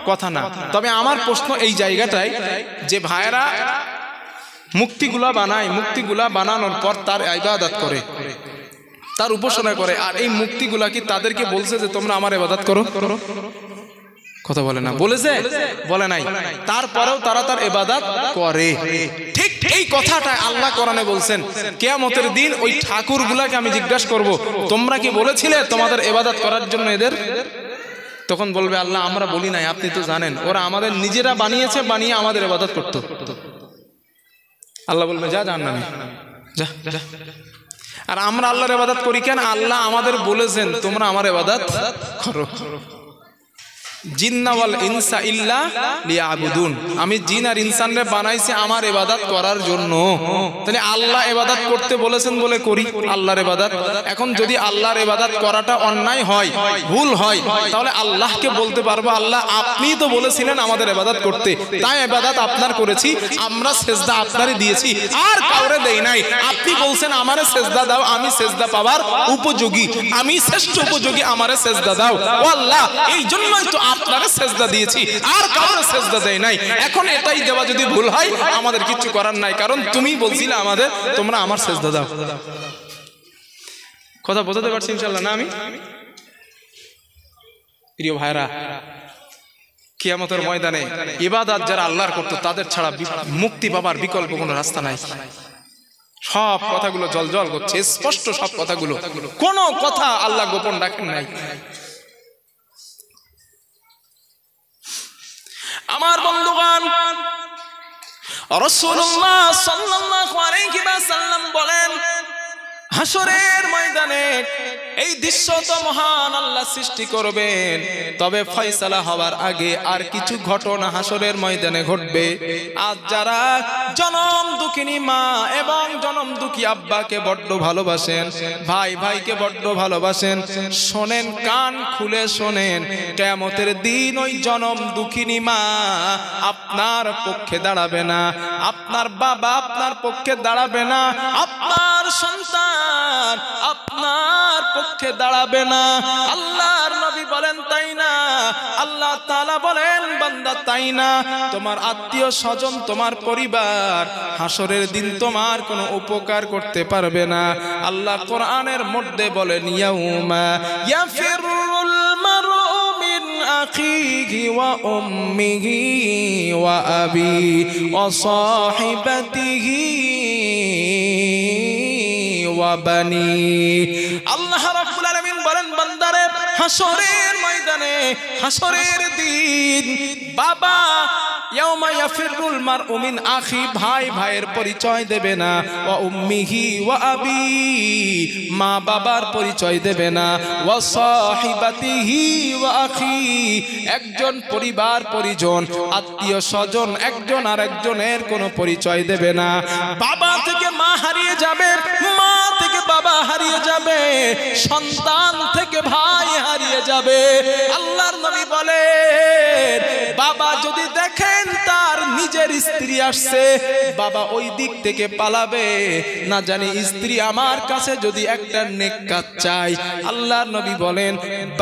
কথা না। তবে আমার প্রশ্ন এই জায়গাটাই যে ভাইয়েরা মুক্তিগুলা বানায়, মুক্তিগুলা বানানোর পর তার ইবাদত করে, তার উপাসনা করে, আর এই মুক্তিগুলা কি তাদেরকে বলছে যে তোমরা আমার ইবাদত করো? কথা বলে না, বলেছে? বলে নাই। তারপরেও তারা তার ইবাদত করে। ঠিক এই কথাটা আল্লাহ কোরআনে বলছেন, কিয়ামতের দিন ওই ঠাকুরগুলাকে আমি জিজ্ঞাসা করব, তোমরা কি বলেছিলে তোমাদের ইবাদত করার জন্য এদের? তখন বলবে, আল্লাহ আমরা বলি নাই, আপনি তো জানেন। ওরা আমাদের নিজেরা বানিয়েছে, বানিয়ে আমাদের ইবাদত করতো। আল্লাহ বলবে, যা জাহান্নামে যা যা। আর আমরা আল্লাহর ইবাদত করি কেন? আল্লাহ আমাদের বলেছেন তোমরা আমার ইবাদত করো। জিন্না ওয়াল ইনসা ইল্লা লিয়াবুদুন, আমি জিন আর ইনসানরে বানাইছি আমার ইবাদত করার জন্য। তাহলে আল্লাহ ইবাদত করতে বলেছেন বলে করি আল্লাহর ইবাদত। এখন যদি আল্লাহর ইবাদত করাটা অন্যায় হয়, ভুল হয়, তাহলে আল্লাহকে বলতে পারবো আল্লাহ আপনিই তো বলেছিলেন আমাদের ইবাদত করতে, তাই ইবাদত আপনার করেছি, আমরা সেজদা আপনারই দিয়েছি, আর কাউরে দেই নাই। আপনি বলছেন আমারে সেজদা দাও, আমি সেজদা পাওয়ার উপযোগী, আমি শ্রেষ্ঠ উপযোগী, আমারে সেজদা দাও। ও আল্লাহ, এই জন্যই তো আপনারে সেজদা দিয়েছি, আর কাউরে সেজদা দেই নাই। এখন এটাই দেওয়া যদি ভুল হয় আমাদের কিছু করার নাই, কারণ তুমি বলছিলে আমাদের তোমরা আমার সেজদা দাও। কথা বোঝাতে পারছি ইনশাআল্লাহ না? আমি প্রিয় ভাইরা, কিয়ামতের ময়দানে ইবাদত যারা আল্লাহর করতো তাদের ছাড়া মুক্তি পাবার বিকল্প কোনো রাস্তা নাই। সব কথাগুলো জল জল করছে, স্পষ্ট সব কথাগুলো, কোনো কথা আল্লাহ গোপন রাখেন নাই। আমার বন্ধুগণ, রাসূলুল্লাহ সাল্লাল্লাহু আলাইহি ওয়াসাল্লাম বলেন, হাসরের ময়দানে এই দৃশ্য তো মহান আল্লাহ সৃষ্টি করবেন, তবে ফয়সালা হওয়ার আগে আর কিছু ঘটনা হাসরের ময়দানে ঘটবে। আজ যারা জনম দুঃখিনী মা এবং জনম দুঃখী আব্বাকে বড্ড ভালোবাসেন, ভাই ভাইকে বড্ড ভালোবাসেন, শোনেন, কান খুলে শোনেন, কিয়ামতের দিন ওই জনম দুঃখিনী মা আপনার পক্ষে দাঁড়াবে না, আপনার বাবা আপনার পক্ষে দাঁড়াবে না, আপনার সন্তান আপনার পক্ষে দাঁড়াবে না। আল্লাহর নবী বলেন তাই না, আল্লাহ তাআলা বলেন বান্দা তাই না, তোমার আত্মীয় স্বজন তোমার পরিবার হাসরের দিন তোমার কোনো উপকার করতে পারবে না। আল্লাহ কোরআনের মধ্যে বলেন, ইয়াউমা ইয়াফিরুল মারউ মিন আখিহি ওয়া উম্মিহি ওয়া আবি ওয়া সাহিবাতিহি ওয়া বানি। আল্লাহ রাব্বুল আলামিন বলেন, বান্দারে হাসরের ময়দানে, হাসরের দিন বাবা ইয়াউমা ইয়াফিরুল মারউ মিন আখি, ভাই ভাইয়ের পরিচয় দেবে না, ওয়া উম্মিহি ওয়া আবি, মা বাবার পরিচয় দেবে না, ওয়া সাহিবাতিহি ওয়া আখি, একজন পরিবার পরিজন আত্মীয় স্বজন একজন আর একজনের কোনো পরিচয় দেবে না। বাবা থেকে মা হারিয়ে যাবে, মা থেকে বাবা হারিয়ে যাবে, সন্তান থেকে ভাই হারিয়ে যাবে। আল্লাহর নবী বলেন, বাবা যদি দেখেন তার নিজের স্ত্রী আসছে, বাবা ওই দিক থেকে পালাবে, না জানি স্ত্রী আমার কাছে যদি একটা নেক কাজ চাই। আল্লাহর নবী বলেন,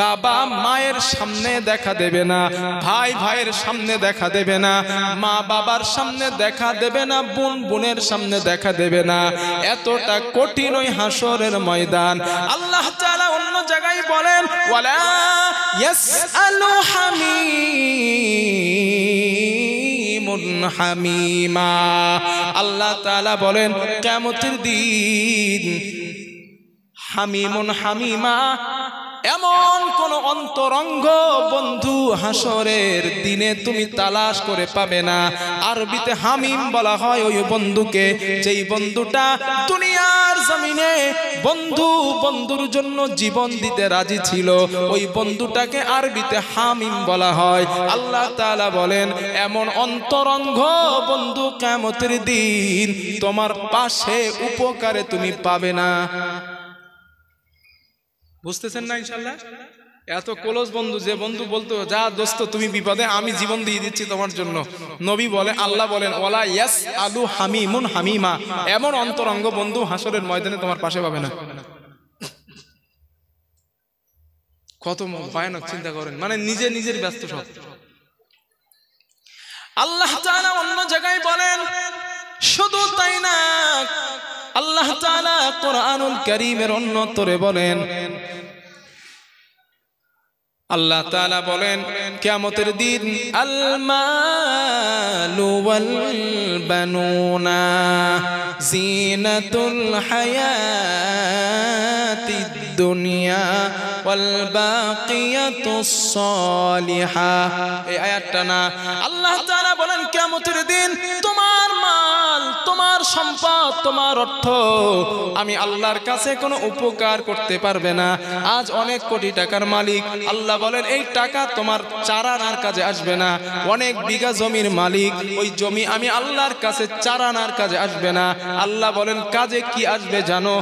বাবা মায়ের সামনে দেখা দেবে না, ভাই ভাইয়ের সামনে দেখা দেবে না, মা বাবার সামনে দেখা দেবে না, বোন বোনের সামনে দেখা দেবে না। এতটা কঠিন ওই হাসরের ময়দান। আল্লাহ তাআলা অন্য জায়গায় বলেন, ওয়ালা ইয়াসআলু হামিমুন হামিমা। আল্লাহ তাআলা বলেন, কিয়ামতের দিন হামিমুন হামিমা, এমন কোন অন্তরঙ্গ বন্ধু হাসরের দিনে তুমি তালাশ করে পাবে না। আরবিতে হামিম বলা হয় ওই বন্ধুকে, যেই বন্ধুটা দুনিয়ার জমিনে বন্ধু বন্ধুর জন্য জীবন দিতে রাজি ছিল, ওই বন্ধুটাকে আরবিতে হামিম বলা হয়। আল্লাহ তাআলা বলেন, এমন অন্তরঙ্গ বন্ধু কিয়ামতের দিন তোমার পাশে উপকারে তুমি পাবে না। বুঝতেছেন না? ইনশাআল্লাহ এত ক্লোজ বন্ধু, যে বন্ধু বলতো যা দোস্ত তুমি বিপদে আমি জীবন দিয়ে দিচ্ছি তোমার জন্য। নবী বলে, আল্লাহ বলেন, ওয়ালা ইয়াসআলু হামিমুন হামিমা, এমন অন্তরঙ্গ বন্ধু হাসরের ময়দানে তোমার পাশে পাবে না। কত ভয়ানক, চিন্তা করেন, মানে নিজে নিজের ব্যস্ত সব। আল্লাহ তাআলা অন্য জায়গায় বলেন, শুধু তাই না, আল্লাহ তাআলা কোরআনুল কারীমের অন্যতরে বলেন, আল্লাহ তাআলা বলেন কিয়ামতের দিন, আল মালু ওয়াল বানুনা জিনাতুল হায়াতিদ দুনিয়া ওয়াল বাকিয়াতুস সালিহাহ। এই আয়াতটা না, আল্লাহ তাআলা বলেন কিয়ামতের দিন তোমার মাল, তোমার তোমার সম্পদ, তোমার অর্থ আমি আল্লাহর কাছে কোনো উপকার করতে পারবে না। আজ অনেক কোটি টাকার মালিক, আল্লাহ বলেন এই টাকা তোমার চারানার কাজে আসবে না। অনেক বিঘা জমির মালিক, ওই জমি আমি আল্লাহর কাছে চারানার কাজে আসবে না। আল্লাহ বলেন কাজে কি আসবে জানো?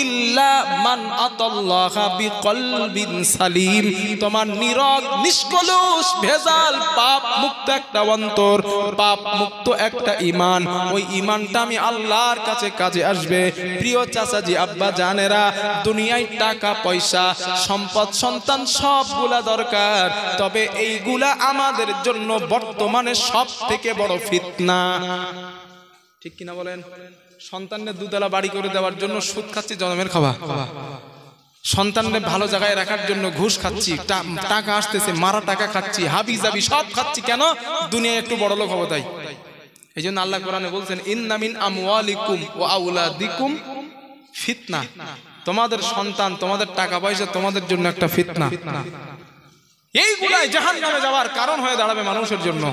ইল্লা মান আতাল্লাহা বিকলবিন সালিম, তোমার নীরব নিষ্কলুষ ভেজাল পাপ মুক্ত একটা অন্তর, পাপ মুক্ত একটা ঈমান, ওই ঈমানটা আমি আল্লাহর কাছে কাজে আসবে। প্রিয় চাচাজি, আব্বা জানেরা, দুনিয়ায় টাকা পয়সা সম্পদ সন্তান সবগুলা দরকার, তবে এইগুলা আমাদের জন্য বর্তমানে সব থেকে বড় ফিতনা। ঠিক কিনা বলেন? সন্তানের দুতলা বাড়ি করে দেওয়ার জন্য সুদ খাচ্ছি, জনমের খাওয়া। সন্তানদের ভালো জায়গায় রাখার জন্য ঘুষ খাচ্ছি, টাকা আসতেছে মারা টাকা খাচ্ছি, হাবি জাবি সব খাচ্ছি। কেন? দুনিয়ায় একটু বড় লোক হবো তাই। এই জন্য আল্লাহ কোরআনে বলছেন ইন্না মিন আমওয়ালিকুম ওয়া আওলাদিকুম ফিতনা, তোমাদের সন্তান তোমাদের টাকা পয়সা তোমাদের জন্য একটা ফিতনা। এইগুলাই জাহান্নামে যাওয়ার কারণ হয়ে দাঁড়াবে মানুষের জন্য।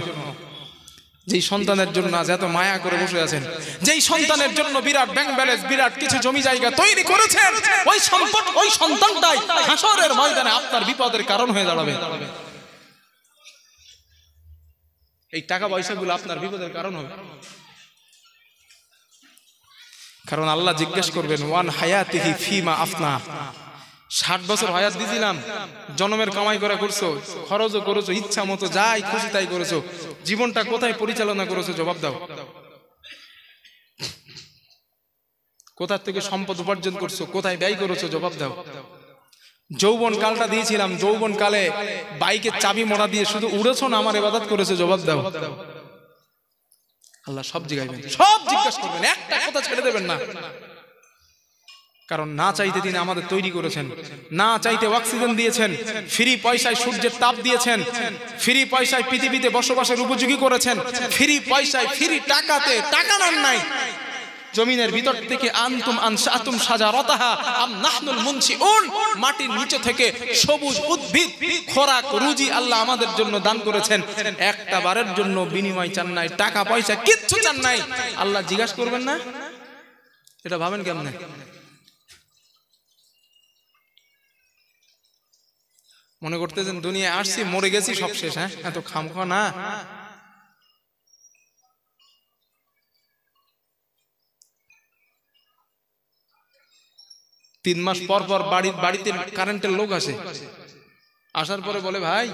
যেই সন্তানের জন্য আজ এত মায়া করে বসে আছেন, যেই সন্তানের জন্য বিরাট ব্যাংক ব্যালেন্স, বিরাট কিছু জমি জায়গা তৈরি করেছেন, ওই সম্পদ ওই সন্তানটাই হাসরের ময়দানে আপনার বিপদের কারণ হয়ে দাঁড়াবে। এই টাকা পয়সাগুলো আপনার বিপদের কারণ হবে। কারণ আল্লাহ জিজ্ঞেস করবেন ওয়ান হায়াতিহি ফিমা আফনা, 60 বছর হায়াত দিয়েছিলাম, জন্মের কামাই করে করছো, খরচও করেছো, ইচ্ছা মতো যাই খুশি তাই করেছো, জীবনটা কোথায় পরিচালনা করেছো? জবাব দাও। কোথা থেকে সম্পদ উপার্জন করছো, কোথায় ব্যয় করেছো? জবাব দাও। যৌবন কালটা দিয়েছিলাম, যৌবন কালে বাইকের চাবি মোড়া দিয়ে শুধু উড়েছো না আমার ইবাদত করেছো? জবাব দাও। আল্লাহ সব জিজ্ঞাসা, সব জিজ্ঞাসা করবেন, একটা কথা ছেড়ে দেবেন না। কারণ না চাইতে তিনি আমাদের তৈরি করেছেন, না চাইতে অক্সিজেন দিয়েছেন, ফ্রি পয়সায় সূর্যের তাপ দিয়েছেন, ফ্রি পয়সায় পৃথিবীতে বসবাসের উপযোগী করেছেন, ফ্রি পয়সায় ফ্রি টাকাতে টাকা নেন নাই। জমিনের ভিতর থেকে আনতুম আনশাতুম শাজারাতাহা আম নাহনুল মুনশিউন, মাটির নিচে থেকে সবুজ উদ্ভিদ খোরাক রুজি আল্লাহ আমাদের জন্য দান করেছেন। একটা বারের জন্য বিনিময় চান নাই, টাকা পয়সা কিচ্ছু চান নাই। আল্লাহ জিজ্ঞাসা করবেন না? এটা ভাবেন কেমনে? মনে করতেছেন দুনিয়ায় আসছি মরে গেছি সব শেষ। হ্যাঁ, এত খামখা না। তিন মাস পর পর বাড়িতে কারেন্টের লোক আসে, আসার পরে বলে ভাই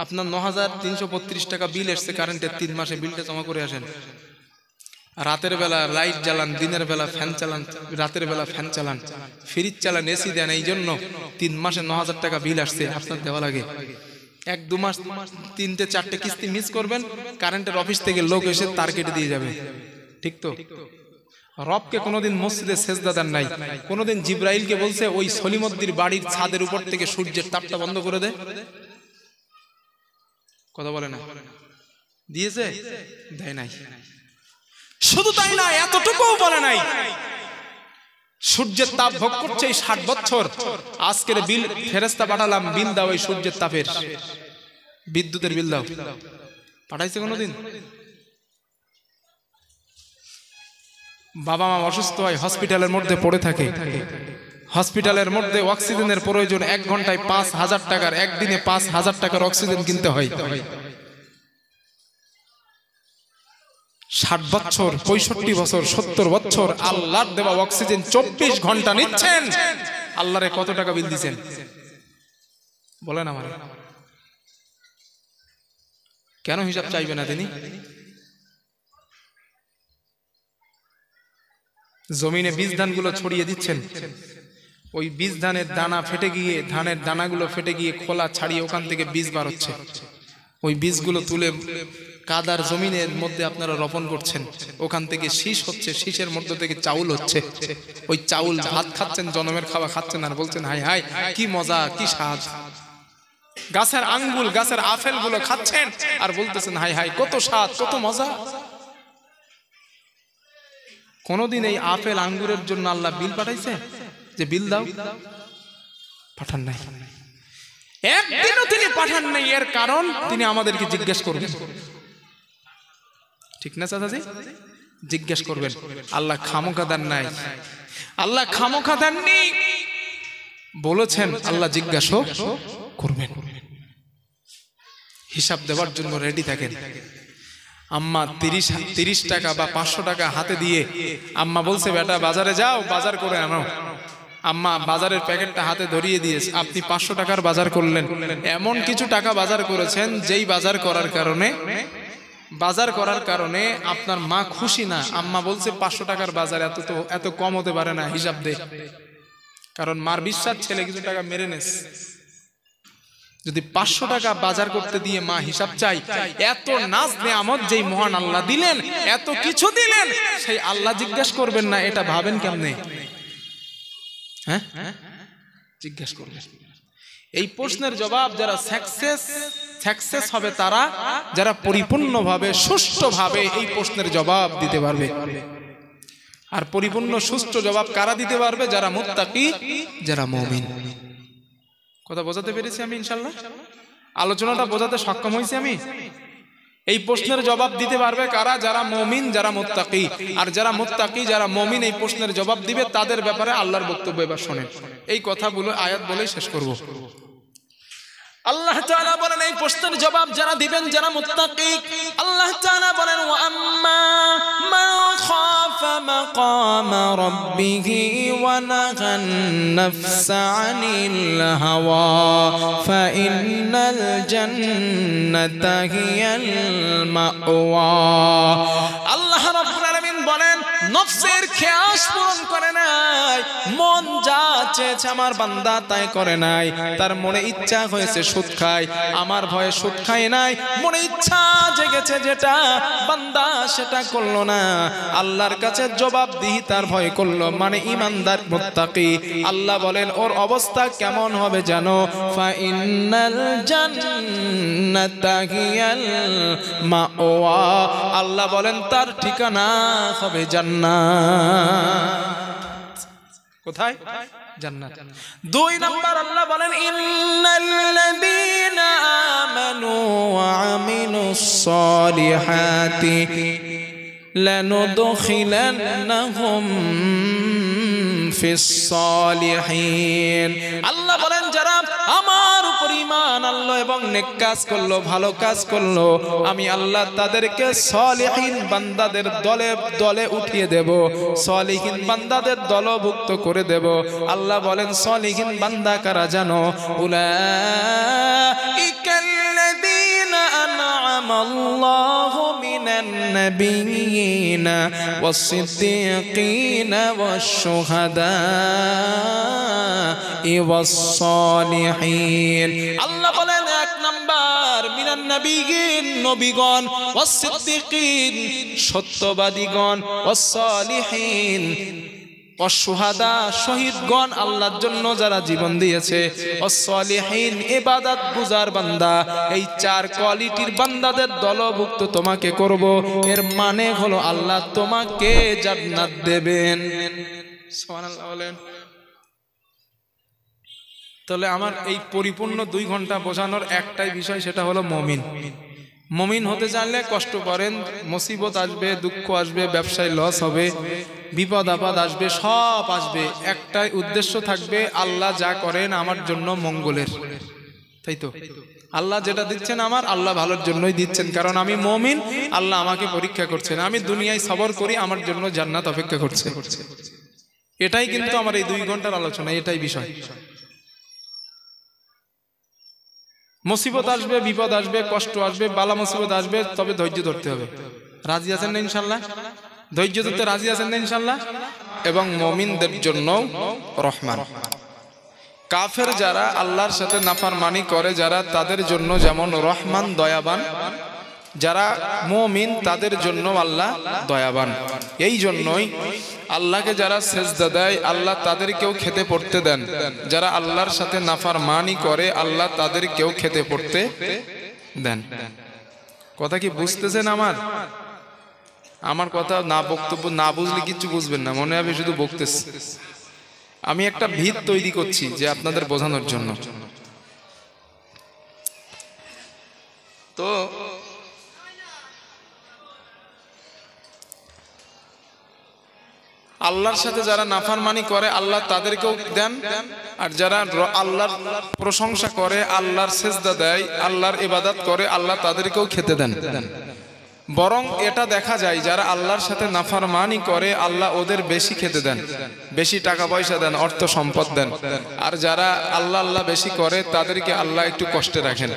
আপনার ৯,৩৩৫ টাকা বিল এসছে কারেন্টের, 3 মাসে বিলটা জমা করে আসেন। রাতের বেলা লাইট জ্বালান, দিনের বেলা ফ্যান চালান, রাতের বেলা ফ্যান চালান, ফ্রিজ চালান, এসি দেন, এই জন্য 3 মাসে 9,000 টাকা বিল আসছে, আপনার দেওয়া লাগে। 1-2 মাস 3-4টে কিস্তি মিস করবেন, কারেন্টের অফিস থেকে লোক এসে তার কেটে দিয়ে যাবে। ঠিক তো? রবকে কোনোদিন মসজিদে সেজদা দেন নাই, কোনোদিন জিব্রাইলকে বলছে ওই সলিমদ্দির বাড়ির ছাদের উপর থেকে সূর্যের তাপটা বন্ধ করে দে? কথা বলে না? দিয়েছে? দেয় নাই। শুধু তাই না, এতটুকুও বলে নাই, সূর্যের তাপ ভোগ করছে এই 60 বছর, আজকের বিল ফেরেশতা পাঠালাম, বিল দাও এই সূর্যের তাপের, বিদ্যুতের বিল দাও। পাঠাইছে কোনোদিন? বাবা মা অসুস্থ হয়, হসপিটালের মধ্যে পড়ে থাকে, হসপিটালের মধ্যে অক্সিজেনের প্রয়োজন, 1 ঘন্টায় 5,000 টাকার, একদিনে 5,000 টাকার অক্সিজেন কিনতে হয়। 60 বছর, 65 বছর, 70 বছর আল্লাহর দেওয়া অক্সিজেন 24 ঘন্টা নিচ্ছেন। আল্লাহরে কত টাকা বিল দিচ্ছেন বলেন আমারে? কেন হিসাব চাইবে না তিনি? জমিনে বীজ ধানগুলো ছড়িয়ে দিচ্ছেন, ওই বীজ ধানের দানা ফেটে গিয়ে, ধানের দানাগুলো ফেটে গিয়ে খোলা ছাড়িয়ে ওখান থেকে বীজ বার হচ্ছে, ওই বীজগুলো তুলে কাদার জমিনের মধ্যে আপনারা রোপণ করছেন, ওখান থেকে শীষ হচ্ছে, শীষের মধ্যে থেকে চাউল হচ্ছে, ওই চাউল ভাত খাচ্ছেন, জনমের খাওয়া খাচ্ছেন, আর বলছেন হাই হাই কি মজা কি স্বাদ। গাছের আঙ্গুল, গাছের আপেল গুলো খাচ্ছেন আর বলতেছেন হাই হাই কত স্বাদ কত মজা। কোনদিন এই আপেল আঙ্গুরের জন্য আল্লাহ বিল পাঠাইছে যে বিল দাও? পাঠান নাই, একদিনও তিনি পাঠান নাই। এর কারণ তিনি আমাদেরকে জিজ্ঞেস করবেন, ঠিক না চাচাজি? জিজ্ঞেস করবেন। আল্লাহ খামোখা দেন নাই, আল্লাহ খামোখা দেননি, বলেছেন আল্লাহ জিজ্ঞাসা করবেন। হিসাব দেওয়ার জন্য রেডি থাকেন। আম্মা 30 টাকা বা 500 টাকা হাতে দিয়ে আম্মা বলছে বেটা বাজারে যাও, বাজার করে আনো। আম্মা বাজারের প্যাকেটটা হাতে ধরিয়ে দিয়েছে, আপনি 500 টাকার বাজার করলেন। এমন কিছু টাকা বাজার করেছেন যেই বাজার করার কারণে আপনার মা খুশি না। আম্মা বলছে 500 টাকার বাজার এত কম হতে পারে না, হিসাব দে। কারণ মার বিশ্বাস ছেলে কিছু টাকা মেরে নেস। যদি 500 টাকা বাজার করতে দিয়ে মা হিসাব চাই, এত নাজ নেয়ামত যেই মহান আল্লাহ দিলেন, এত কিছু দিলেন, সেই আল্লাহ জিজ্ঞেস করবেন না? এটা ভাবেন কেমনে? হ্যাঁ, জিজ্ঞেস করবেন। এই প্রশ্নের জবাব যারা সাকসেস হবে, তারা যারা পরিপূর্ণভাবে সুষ্ঠুভাবে এই প্রশ্নের জবাব দিতে পারবে। আর পরিপূর্ণ সুষ্ঠু জবাব কারা দিতে পারবে? যারা মুত্তাকি, যারা মুমিন। কথা বোঝাতে পেরেছি আমি? ইনশাআল্লাহ আলোচনাটা বোঝাতে সক্ষম হয়েছি আমি? এই প্রশ্নের জবাব দিতে পারবে কারা? যারা মুমিন, যারা মুত্তাকি। আর যারা মুত্তাকি, যারা মুমিন এই প্রশ্নের জবাব দিবে, তাদের ব্যাপারে আল্লাহর বক্তব্য এবার শোনেন। এই কথাগুলো আয়াত বলেই শেষ করব। আল্লাহ তাআলা বলেন এই প্রশ্নের জবাব যারা দিবেন, যারা মুত্তাকি, আল্লাহ তাআলা বলেন ওয়া আম্মা মান খাফা মাকামা রাব্বিহি ওয়া নাহান নাফসা আনিল হাওয়া ফা ইন্নাল জান্নাতা হিয়াল মাওয়া। আল্লাহ রাব্বুল আলামিন বলেন নফসের খেয়াস পূরণ করে নাই, মন যা চেয়েছে আমার বান্দা তাই করে নাই। তার মনে ইচ্ছা হয়েছে সুদ খায়, আমার ভয়ে সুদ খায় নাই। মনে ইচ্ছা জেগেছে যেটা, বান্দা সেটা করলো না। আল্লাহর কাছে জবাবদিহি তার ভয় করলো, মানে ইমানদার মুত্তাকি। আল্লাহ বলেন ওর অবস্থা কেমন হবে জানো? ফা ইন্নাল জান্নাতা হিয়াল মাওয়া। আল্লাহ বলেন তার ঠিকানা হবে জান্নাত। কোথায়? জান্নাত। 2 নাম্বার আল্লাহ বলেন ইন্নাল্লাযীনা আমানু ওয়া আমিলুস সালিহাতি লানুদখিলান্নাহুম ফিস সালিহিন। আল্লাহ বলেন যারা আমার উপর ঈমান আনলো এবং নেক কাজ করলো, ভালো কাজ করলো, আমি আল্লাহ তাদেরকে সালিহিন বান্দাদের দলে দলে উঠিয়ে দেব, সালিহিন বান্দাদের দলভুক্ত করে দেব। আল্লাহ বলেন সালিহিন বান্দা কারা জানো? উলাইকাল্লাযীনা আন'আমাল্লাহু মিনান নাবিয়্যিনা ওয়াস-সিদ্দীকিনা ওয়াশ-শুহাদা'i ওয়াস-সালিহিন। আল্লাহ বলেন 1 নাম্বার মিনান নাবিয়্যিন নবীগণ, ওয়াস-সিদ্দীকিন সত্যবাদীগণ, ওয়াস-সালিহিন অশুহাদা শহীদগণ, আল্লাহর জন্য যারা জীবন দিয়েছে, অসলিহিন ইবাদত গুজার বান্দা। এই 4 কোয়ালিটির বান্দাদের দলভুক্ত তোমাকে করব। এর মানে হলো আল্লাহ তোমাকে জান্নাত দেবেন। সুবহানাল্লাহ বলেন। তাহলে আমার এই পরিপূর্ণ 2 ঘন্টা বোঝানোর একটাই বিষয়, সেটা হলো মুমিন। মুমিন হতে চাইলে কষ্ট করেন, মুসিবত আসবে, দুঃখ আসবে, ব্যবসায় লস হবে, বিপদ আপদ আসবে, সব আসবে। একটাই উদ্দেশ্য থাকবে, আল্লাহ যা করেন আমার জন্য মঙ্গলের। তাই তো? আল্লাহ যেটা দিচ্ছেন আমার, আল্লাহ ভালোর জন্যই দিচ্ছেন। কারণ আমি মুমিন, আল্লাহ আমাকে পরীক্ষা করছেন। আমি দুনিয়ায় সবর করি, আমার জন্য জান্নাত অপেক্ষা করছে। এটাই কিন্তু আমার এই 2 ঘন্টার আলোচনা, এটাই বিষয়। মুসিবত আসবে, বিপদ আসবে, কষ্ট আসবে, বালা মুসিবত আসবে, তবে ধৈর্য ধরতে হবে। রাজি আছেন না ইনশাআল্লাহ? ধৈর্য ধরতে রাজি আছেন না ইনশাআল্লাহ? এবং মুমিনদের জন্য রহমান। কাফের যারা আল্লাহর সাথে নাফরমানি করে, যারা, তাদের জন্য যেমন রহমান দয়াবান, যারা মুমিন তাদের জন্য আল্লাহ দয়াবান। এই জন্যই আল্লাহকে যারা সেজদা দেয়, আল্লাহ তাদেরকেও খেতে পড়তে দেন। যারা আল্লাহর সাথে নাফরমানি করে, আল্লাহ তাদেরকেও খেতে পড়তে দেন। কথা কি বুঝতেছেন? আমার কথা না, বক্তব্য না বুঝলে কিছু বুঝবেন না, মনে হবে শুধু বকতেছি। আমি একটা ভিত তৈরি করছি যে আপনাদের বোঝানোর জন্য। তো আল্লাহর সাথে যারা নাফরমানি করে আল্লাহ তাদেরকেও দেন, আর যারা আল্লাহর প্রশংসা করে, আল্লাহর সেজদা দেয়, আল্লাহর ইবাদত করে, আল্লাহ তাদেরকেও খেতে দেন। বরং এটা দেখা যায় যারা আল্লাহর সাথে নাফরমানি করে আল্লাহ ওদের বেশি খেতে দেন, বেশি টাকা পয়সা দেন, অর্থ সম্পদ দেন। আর যারা আল্লাহ আল্লাহ বেশি করে তাদেরকে আল্লাহ একটু কষ্টে রাখেন।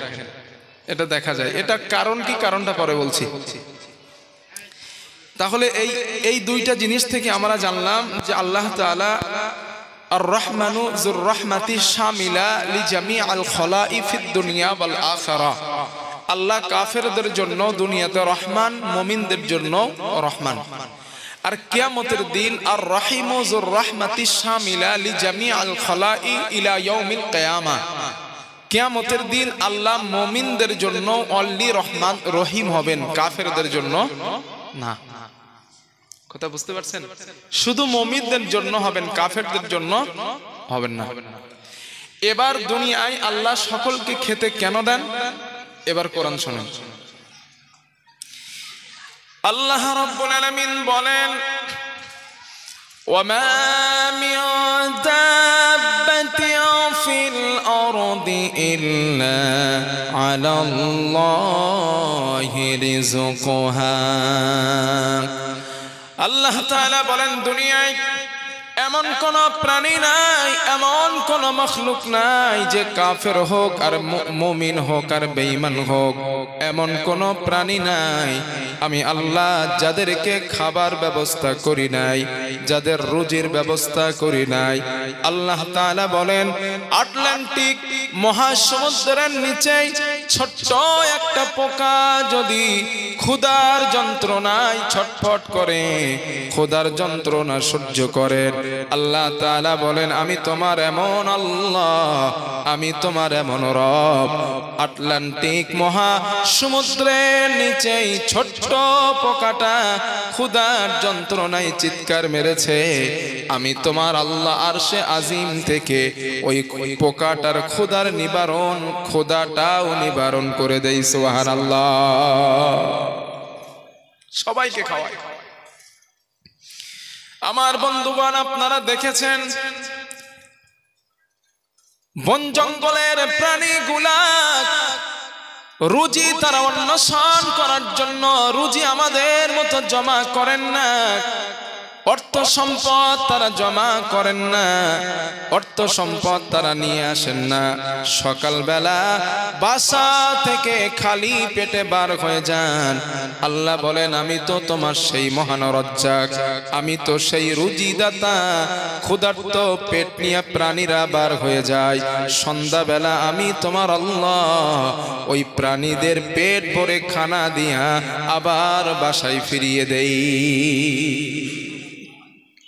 এটা দেখা যায়। এটা কারণ কি, কারণটা পরে বলছি। তাহলে এই দুইটা জিনিস থেকে আমরা জানলাম যে আল্লাহ তাআলা আর রহমানু যুর রহমাতি শামিলা লি জামিআল খলাঈ ফিদ দুনিয়া ওয়াল আখিরাহ। আল্লাহ কাফেরদের জন্য দুনিয়াতে রহমান, মুমিনদের জন্য রহমান। আর কিয়ামতের দিন আর রহিমু যুর রহমাতি শামিলা লি জামিআল খলাঈ ইলা ইয়াউমিল কিয়ামাহ। কিয়ামতের দিন আল্লাহ মুমিনদের জন্য অনলি রহমান রহিম হবেন, কাফেরদের জন্য না। কথা বুঝতে পারছেন? শুধু মুমিনদের জন্য হবেন, কাফেরদের জন্য হবেন না। এবার দুনিয়ায় আল্লাহ সকলকে খেতে কেন দেন? এবার কোরআন শুনেন। আল্লাহ রাব্বুল আলামিন বলেন, ওয়ামা মিন দাব্বাতিন ফিল আরদি ইল্লা আলাল্লাহি রিজকুহা। আল্লাহ তাআলা বলেন, দুনিয়ায় এমন কোন প্রাণী নাই, এমন কোন মখলুক নাই, যে কাফের হোক আর মুমিন হোক আর বেঈমান হোক, এমন কোন প্রাণী নাই আমি আল্লাহ যাদেরকে খাবার ব্যবস্থা করি নাই, যাদের রুজির ব্যবস্থা করি নাই। আল্লাহ তাআলা বলেন, আটলান্টিক মহাসমুদ্রের নিচে ছোট্ট একটা পোকা যদি ক্ষুধার যন্ত্রণায় ছটফট করে, ক্ষুধার যন্ত্রণা সহ্য করে, আল্লাহ তাআলা বলেন, আমি তোমার এমন আল্লাহ, আমি তোমার এমন রব। আটলান্টিক মহা সমুদ্রের নিচে ছোট্ট পোকাটা ক্ষুধার যন্ত্রণায় চিৎকার মেরেছে, আমি তোমার আল্লাহ আরশে আজিম থেকে ওই পোকাটার ক্ষুধার নিবারণ, ক্ষুধাটাও নিবারণ করে দেই। সুবহানাল্লাহ। সবাইকে খাওয়ায়। আমার বন্ধুগণ, আপনারা দেখেছেন বন জঙ্গলের প্রাণীগুলা রুজি তারা অন্বেষণ করার জন্য রুজি আমাদের মতো জমা করেন না, অর্থ সম্পদ তারা জমা করেন না, অর্থ সম্পদ তারা নিয়ে আসেন না। সকালবেলা বাসা থেকে খালি পেটে বার হয়ে যান। আল্লাহ বলেন, আমি তো তোমার সেই মহান রজ্জাক, আমি তো সেই রুজিদাতা। ক্ষুধার্ত পেট নিয়ে প্রাণীরা বার হয়ে যায়। সন্ধ্যাবেলা আমি তোমার আল্লাহ ওই প্রাণীদের পেট ভরে খানা দিয়া আবার বাসায় ফিরিয়ে দেই,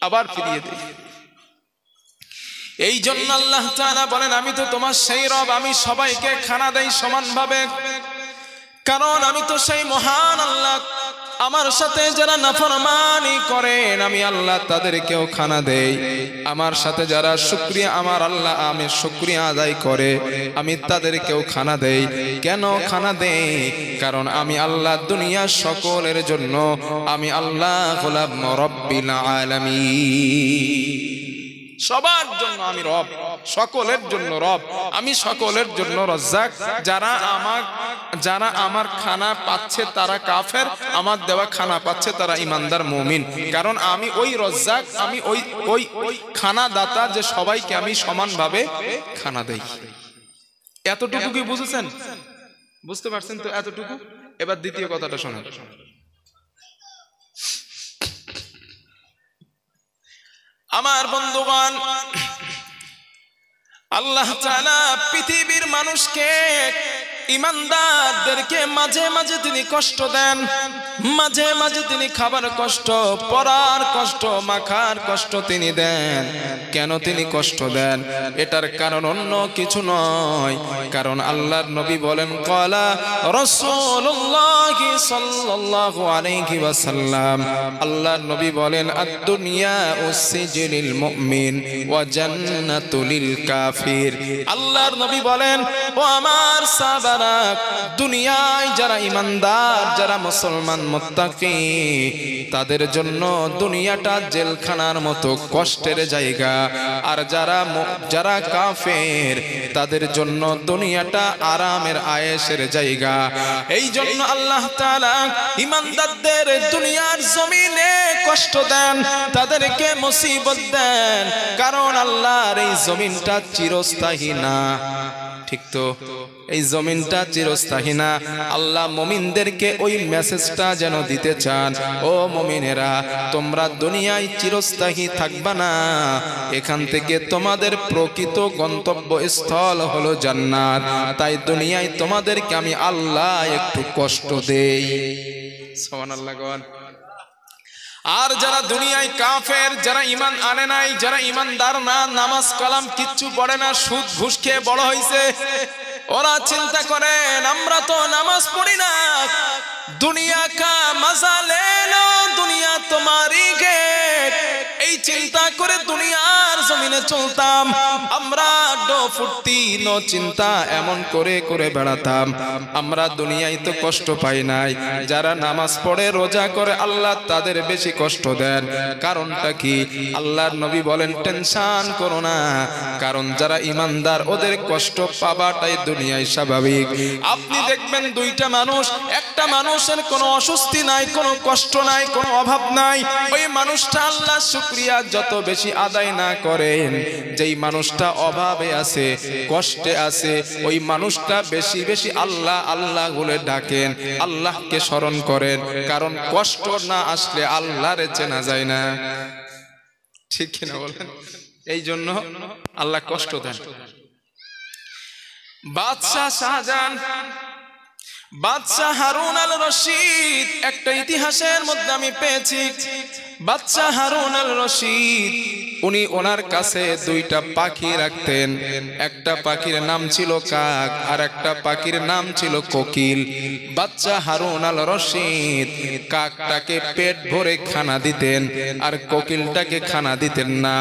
আবার ফিরিয়ে দেই। এই জন্য আল্লাহ তাআলা বলেন, আমি তো তোমার সেই রব, আমি সবাইকে খানা দেই সমানভাবে, কারণ আমি তো সেই মহান আল্লাহ। আমার সাথে যারা নাফরমানি করেন আমি আল্লাহ তাদেরকেও খানা দেই। আমার সাথে যারা শুকরিয়া, আমার আল্লাহ আমি শুকরিয়া আদায় করে, আমি তাদেরকেও খানা দেই। কেন খানা দেই? কারণ আমি আল্লাহ দুনিয়া সকলের জন্য, আমি আল্লাহ হলাম রব্বিল আলামিন। সবার জন্য আমি রব, সকলের জন্য রব, আমি সকলের জন্য রজ্জাক। যারা আমার খানা পাচ্ছে তারা কাফের, আমার দেওয়া খানা পাচ্ছে তারা ইমানদার মুমিন। কারণ আমি ওই রজ্জাক, আমি ওই খানা দাতা, যে সবাইকে আমি সমানভাবে খানা দেই। এতটুকু কি বুঝেছেন? বুঝতে পারছেন তো? এতটুকু। এবার দ্বিতীয় কথাটা শোনেন। আমার বন্ধুগণ, আল্লাহ তাআলা পৃথিবীর মানুষকে, ইমানদারদেরকে মাঝে মাঝে তিনি কষ্ট দেন, মাঝে মাঝে তিনি খাবার কষ্ট, পরার কষ্ট, মাখার কষ্ট তিনি দেন। কেন তিনি কষ্ট দেন? এটার কারণ অন্য কিছু নয়, কারণ আল্লাহর নবী বলেন, ক্বালা রাসূলুল্লাহ সাল্লাল্লাহু আলাইহি ওয়াসাল্লাম, আল্লাহর নবী বলেন, আদ-দুনিয়া উসসিজনুল মুমিন ওয়া জান্নাতুল কাফির। আল্লাহর নবী বলেন, ও আমার সাহাবারা, দুনিয়ায় যারা ইমানদার, যারা মুসলমান মুত্তাকি, তাদের জন্য দুনিয়াটা জেলখানার মতো কষ্টের জায়গা। আর যারা কাফের, তাদের জন্য দুনিয়াটা আরামের আয়েশের জায়গা। এই জন্য আল্লাহ তাআলা ইমানদারদের দুনিয়ার জমিনে কষ্ট দেন, তাদেরকে মুসিবত দেন, কারণ আল্লাহর এই জমিনটা চিরস্থায়ী না। ঠিক তো, এই জমিনটা চিরস্থায়ী না। আল্লাহ মুমিনদেরকে ওই মেসেজটা যেন দিতে চান, ও মুমিনেরা, তোমরা দুনিয়ায় চিরস্থায়ী থাকবা না, এখান থেকে তোমাদের প্রকৃত গন্তব্যস্থল হলো জান্নাত। তাই দুনিয়ায় তোমাদেরকে আমি আল্লাহ একটু কষ্ট দেই। সুবহানাল্লাহ। আর যারা দুনিয়ায় কাফের, যারা ঈমান আনে নাই, যারা ঈমানদার না, নামাজ কালাম কিচ্ছু পড়ে না, সুদ ঘুষ খেয়ে বড় হইছে, ওরা চিন্তা করেন আমরা তো নামাজ পড়ি না, দুনিয়া কা মজা লে লো, দুনিয়া তোমারি গে, এই চিন্তা করে দুনিয়ার জমিনে চলতাম আমরা, ডো ফুর্তি নো চিন্তা এমন করে করে বেড়াতাম। আমরা দুনিয়ায় তো কষ্ট পাই নাই, যারা নামাজ পড়ে রোজা করে আল্লাহ তাদের বেশি কষ্ট দেন। কারণটা কি? আল্লাহর নবী বলেন টেনশন করো না, কারণ যারা ইমানদার ওদের কষ্ট পাবাটাই দুনিয়ায় স্বাভাবিক। আপনি দেখবেন দুইটা মানুষ, একটা মানুষের কোনো অস্বস্তি নাই, কোনো কষ্ট নাই, কোনো অভাব নাই, ওই মানুষটা আল্লাহ শুকরিয়া যত বেশি আদায় না করেন, যেই মানুষটা অভাবে আছে, কষ্টে আছে, ওই মানুষটা বেশি বেশি আল্লাহ আল্লাহ বলে ডাকেন, আল্লাহকে স্মরণ করেন, কারণ কষ্ট না আসলে আল্লাহরে চেনা যায় না। ঠিক কিনা বলেন? এই জন্য আল্লাহ কষ্ট দেন। বাদশাহ শাহজাহান, বাদশাহ হারুন আল রশিদ, একটা ইতিহাসের মধ্যে আমি পেয়েছি, বাদশাহ হারুন আল রশিদ উনি ওনার কাছে দুইটা পাখি রাখতেন। একটা পাখির নাম ছিল কাক, আর একটা পাখির নাম ছিল কোকিল। বাদশাহ হারুন আল রশিদ কাকটাকে পেট ভরে খানা দিতেন, আর কোকিলটাকে খানা দিতেন না।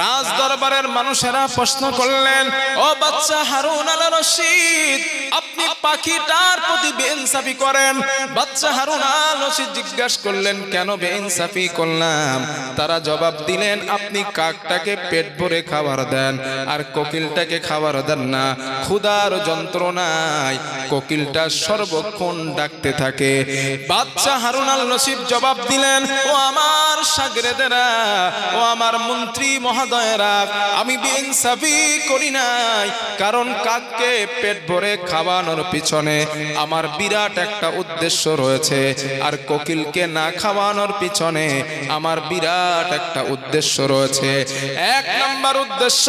রাজ দরবারের মানুষেরা প্রশ্ন করলেন, ও বাদশাহ হারুন আল রশিদ, আপনি পাখিটার প্রতি বেইনসাফি করেন। বাদশাহ হারুন আল রশিদ জিজ্ঞাসা করলেন, কেন বেইনসাফি করলাম? তারা জবাব দিলেন, আপনি কাকটাকে পেট ভরে খাবার দেন, আর কোকিলটাকে খাবার দেন না। ক্ষুধার যন্ত্রণায় কোকিলটা সর্বক্ষণ ডাকতে থাকে। বাদশাহ হারুন আল রশিদ জবাব দিলেন, ও আমার শাগরেদেরা, ও আমার মন্ত্রী মহোদয়েরা, আমি বেইনসাফি করি নাই, কারণ কাককে পেট ভরে খাওয়ানোর পিছনে আমার বিরাট একটা উদ্দেশ্য রয়েছে, আর কোকিলকে না খাওয়ানোর পিছনে আমার বিরাট একটা উদ্দেশ্য রয়েছে। এক নাম্বার উদ্দেশ্য,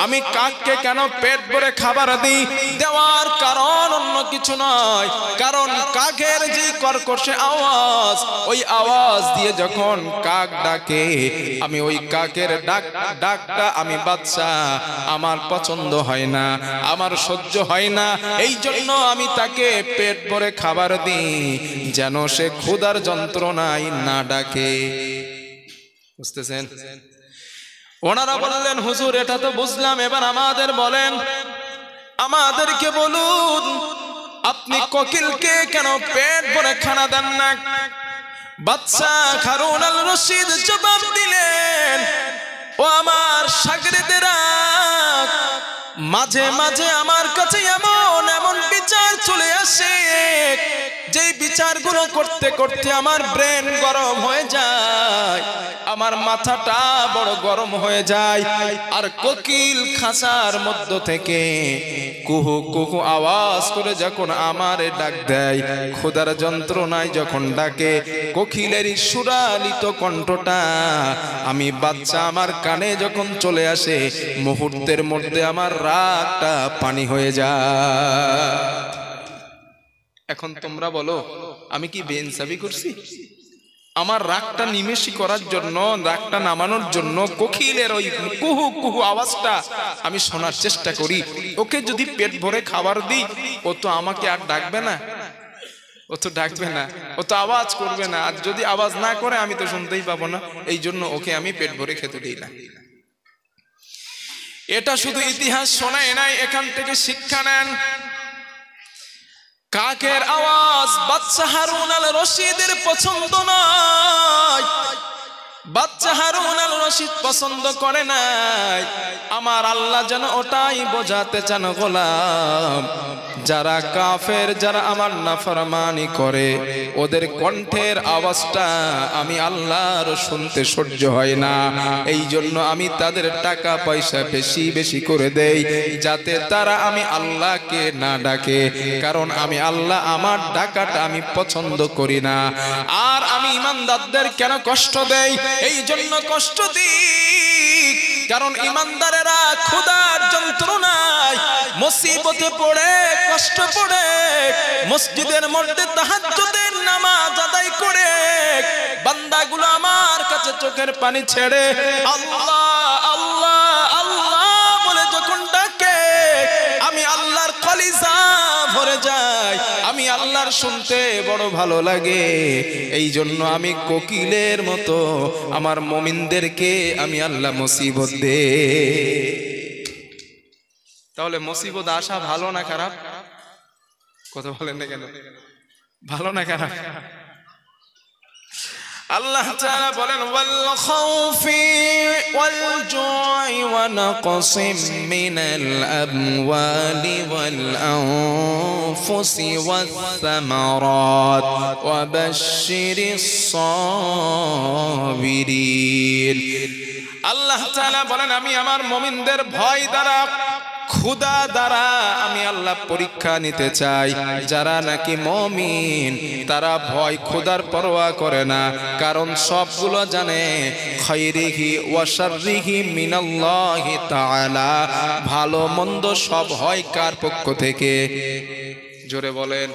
আমি কাককে কেন পেট ভরে খাবার দিই, দেওয়ার কারণ অন্য কিছু নয়, কারণ কাকের যে কর্কশে আওয়াজ, ওই আওয়াজ দিয়ে যখন কাক ডাকে, আমি ওই কাকের ডাকটা আমি বাদশাহ আমার পছন্দ হয় না, আমার সহ্য হয় না, এই জন্য আমি তাকে পেট ভরে খাবার দিই, যেন সে ক্ষুধার যন্ত্রণায় না ডাকে। বুঝতেছেন? ওনারা বললেন, হুজুর এটা তো বুঝলাম, এবার আমাদের বলেন, আমাদেরকে বলুন, আপনি কোকিলকে কেন পেট ভরে খানা দেন না? বাদশাহ হারুন আল রশিদ জবাব দিলেন, ও আমার শাগরেদেরা, মাঝে মাঝে আমার কাছে এমন এমন বিচার চলে আসে, যেই বিচারগুলো করতে করতে আমার ব্রেন গরম হয়ে যায়, আমার মাথাটা বড় গরম হয়ে যায়। আর কোকিল খাঁচার মধ্য থেকে কুহু কুহু আওয়াজ করে যখন আমারে ডাক দেয়, ক্ষুধার যন্ত্রণায় যখন ডাকে, কোকিলের সুরালিত কণ্ঠটা আমি বাদশাহ আমার কানে যখন চলে আসে, মুহূর্তের মধ্যে আমার রাগটা পানি হয়ে যায়। এখন তোমরা বলো, আমি কি বেইনসাফি করছি? আমার রাগটা নিমেষি করার জন্য, রাগটা নামানোর জন্য কোকিলের ওই কুহু কুহু আওয়াজটা আমি শোনার চেষ্টা করি। ওকে যদি পেট ভরে খাবার দিই, ও তো আমাকে আর ডাকবে না, ও তো ডাকবে না, ও তো আওয়াজ করবে না, আর যদি আওয়াজ না করে আমি তো শুনতেই পাবো না, এই জন্য ওকে আমি পেট ভরে খেতে দিই না। এটা শুধু ইতিহাস শোনায় নাই, এখান থেকে শিক্ষা নেন। কাকের আওয়াজ বাদশা হারুন আল রশিদের পছন্দ নয়, বাদশা হারুন আল রশিদ পছন্দ করে নাই। আমার আল্লাহ যেন ওটাই বোঝাতে চান, গোলাম যারা কাফের, যারা আমার নাফরমানি করে, ওদের কণ্ঠের আওয়াজটা আমি আল্লাহর শুনতে সহ্য হয় না। এই জন্য আমি তাদের টাকা পয়সা বেশি বেশি করে দেই, যাতে তারা আমি আল্লাহকে না ডাকে। কারণ আমি আল্লাহ আমার ডাকাটা আমি পছন্দ করি না। আর আমি ইমানদারদের কেন কষ্ট দেই? এই জন্য কষ্ট দিই কারণ ইমানদারেরা খোদার যন্ত্রণায় মুসিবতে পড়ে, কষ্ট পড়ে, মসজিদের মধ্যে তাহাজ্জুদের নামাজ আদায় করে বান্দাগুলো আমার কাছে চোখের পানি ছেড়ে আল্লাহ আল্লাহ আল্লাহ বলে যখন ডাকে, আমি আল্লাহর কলিজা ভরে যায়, আমি আল্লাহর শুনতে বড় ভালো লাগে। এই জন্য আমি কোকিলের মতো আমার মুমিনদেরকে আমি আল্লাহ মুসিবত দে। তাহলে মুসিবত আসা ভালো না খারাপ? কথা বলেন না কেন? ভালো না খারাপ? আল্লাহ তাআলা বলেন ওয়াল খাউফি ওয়াল জুই ওয়া নাকসিম মিনাল আমওয়ালি ওয়াল আনফুসি ওয়াস সামারাত ওয়া বাশশিরিস সাবিরিন। আল্লাহ তাআলা বলেন আমি আমার মুমিনদের ভয় দ্বারা, ক্ষুধা দ্বারা আমি আল্লাহ পরীক্ষা নিতে চাই। যারা নাকি মুমিন তারা ভয় ক্ষুধার পরোয়া করে না, কারণ সবগুলো জানে খায়রিহি ওয়া শাররিহি মিনাল্লাহি তাআলা, ভালো মন্দ সব হয় কার পক্ষ থেকে? জোরে বলেন।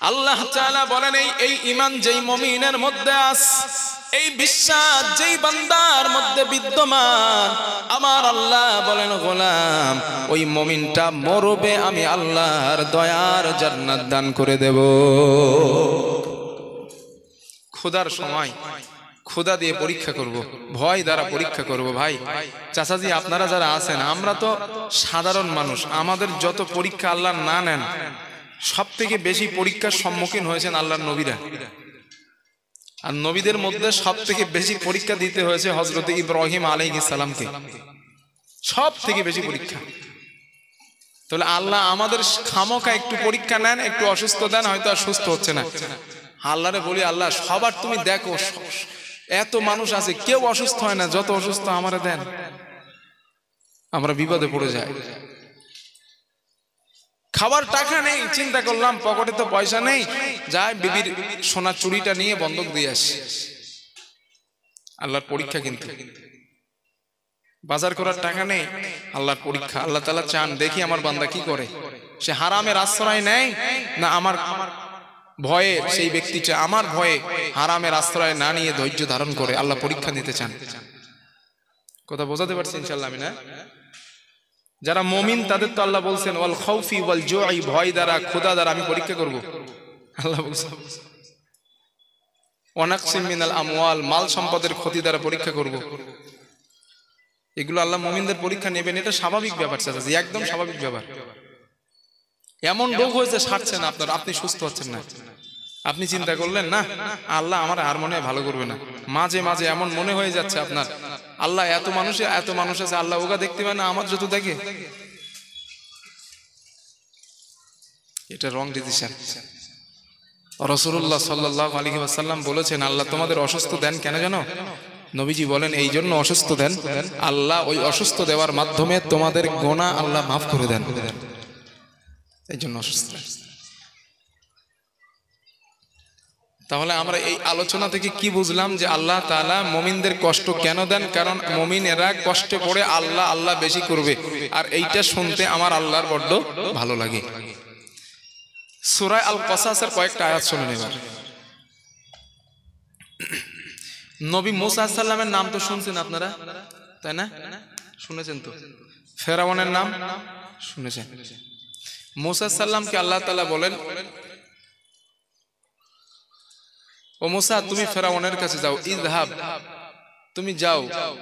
আল্লাহ তাআলা বলেন এই ঈমান যেই মুমিনের মধ্যে আছে, এই বিশ্বাস যেই বান্দার মধ্যে বিদ্যমান, আমার আল্লাহ বলেন গোলাম ওই মুমিনটা মরবে আমি আল্লাহর দয়ার জান্নাত দান করে দেব। ক্ষুধার সময় ক্ষুধা দিয়ে পরীক্ষা করব, ভয় দ্বারা পরীক্ষা করব। ভাই চাচাজি আপনারা যারা আছেন, আমরা তো সাধারণ মানুষ, আমাদের যত পরীক্ষা আল্লাহ না নেন, সব থেকে বেশি পরীক্ষার সম্মুখীন হয়েছেন আল্লাহর নবীরা। আর নবীদের মধ্যে সব থেকে বেশি পরীক্ষা দিতে হয়েছে হযরত ইব্রাহিম আলাইহিস সালামকে, সব থেকে বেশি পরীক্ষা। তাহলে আল্লাহ আমাদের খামোকা একটু পরীক্ষা নেন, একটু অসুস্থ দেন, হয়তো আর সুস্থ হচ্ছে না। আল্লাহরে বলি আল্লাহ সবার তুমি দেখো, এত মানুষ আছে কেউ অসুস্থ হয় না, যত অসুস্থ আমারে দেন, আমরা বিপদে পড়ে যাই। খাবার টাকা নেই, চিন্তা করলাম পকেটে তো পয়সা নেই, যাই বিবির সোনার চুড়িটা নিয়ে বন্ধক দিয়ে আসি। আল্লাহর পরীক্ষা, কিন্তু বাজার করার টাকা নেই, আল্লাহর পরীক্ষা। আল্লাহ তাআলা চান দেখি আমার বান্দা কি করে, সে হারামের আশ্রয় নেয় না আমার ভয়ে, সেই ব্যক্তিটা আমার ভয়ে হারামের আশ্রয় না নিয়ে ধৈর্য ধারণ করে। আল্লাহ পরীক্ষা নিতে চান। কথা বোঝাতে পারছি ইনশাআল্লাহ আমি? না, যারা মুমিন তাদের তো আল্লাহ বলছেন ওয়াল খাউফি ওয়াল জুই, ভয় দ্বারা ক্ষুধা দ্বারা আমি পরীক্ষা করব। আল্লাহ বলছেন ওয়া নাকসিম মিনাল আমওয়াল, মাল সম্পদের ক্ষতি দ্বারা পরীক্ষা করব। এগুলো আল্লাহ মুমিনদের পরীক্ষা নেবেন, এটা স্বাভাবিক ব্যাপার চাচা, একদম স্বাভাবিক ব্যাপার। এমন রোগ হয়েছে সারছে না আপনার, আপনি সুস্থ হচ্ছেন না, আপনি চিন্তা করলেন না আল্লাহ আমার আর মনে ভালো করবে না, মাঝে মাঝে এমন মনে হয়ে যাচ্ছে আপনার আল্লাহ এত মানুষ আছে, আল্লাহ ওগা দেখতে পায় না আমার যত দেখে। এটা রং ডিসিশন। রাসূলুল্লাহ সাল্লাল্লাহু আলাইহি ওয়াসাল্লাম বলেছেন আল্লাহ তোমাদের অসুস্থ দেন কেন জানো? নবীজি বলেন এই জন্য অসুস্থ দেন, আল্লাহ ওই অসুস্থ দেওয়ার মাধ্যমে তোমাদের গুনাহ আল্লাহ মাফ করে দেন, এই জন্য অসুস্থ। তাহলে আমরা এই আলোচনা থেকে কি বুঝলাম? যে আল্লাহ তাআলা মুমিনদের কষ্ট কেন দেন? কারণ মুমিনেরা কষ্টে পড়ে আল্লাহ আল্লাহ বেশি করবে, আর এইটা শুনতে আমার আল্লাহর বড্ড ভালো লাগে। সূরা আল কসাসের কয়েকটা আয়াত শুনুন এবার। নবী মুসা আলাইহিস সালামের নাম তো শুনছেন আপনারা, তাই না? শুনেছেন তো? ফেরাউনের নাম শুনেছেন। মুসা আলাইহিস সালামকে আল্লাহ তাআলা বলেন ও মুসা তুমি ফেরাউনের কাছে যাও, ইযহাব তুমি যাও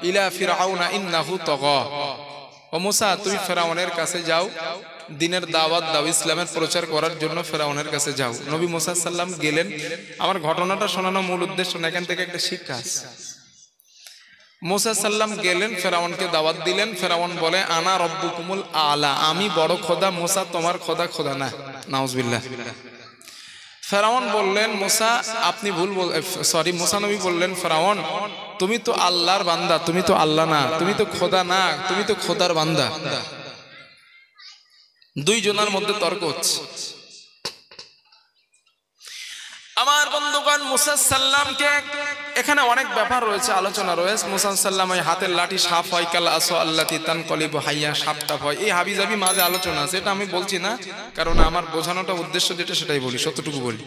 ইলা ফিরআউনা ইন্নাহু তাগা, ও মুসা তুমি ফেরাউনের কাছে যাও, দ্বীনের দাওয়াত দাও, ইসলামের প্রচার করার জন্য ফেরাউনের কাছে যাও। নবী মুসা সাল্লাম গেলেন। আমার ঘটনাটা শোনানো মূল উদ্দেশ্য না, এখান থেকে একটা শিক্ষা আছে। মুসা সাল্লাম গেলেন, ফেরাউনকে দাওয়াত দিলেন। ফেরাউন বলে আনা রব্বুকুমুল আলা, আমি বড় খোদা, মুসা তোমার খোদা খোদা না। নাউজুবিল্লাহ। ফেরাউন বললেন মুসা আপনি ভুল সরি মুসা নবী বললেন ফেরাউন তুমি তো আল্লাহর বান্দা, তুমি তো আল্লাহ না, তুমি তো খোদা না, তুমি তো খোদার বান্দা। দুইজনের মধ্যে তর্ক হচ্ছে। আমার বন্ধুগণ, মুসা সাল্লামকে এখানে অনেক ব্যাপার রয়েছে, আলোচনা রয়েছে। মুসা সাল্লাম ওই হাতের লাঠি সাপ হয়, কাল আসো আল্লাতি তানকলিবু হাইয়া, সাপটা হয়, এই হাবিজাবি মাঝে আলোচনা আছে। এটা আমি বলছি না, কারণ আমার বোঝানোটা উদ্দেশ্য যেটা সেটাই বলি, সত্যটুকু বলি।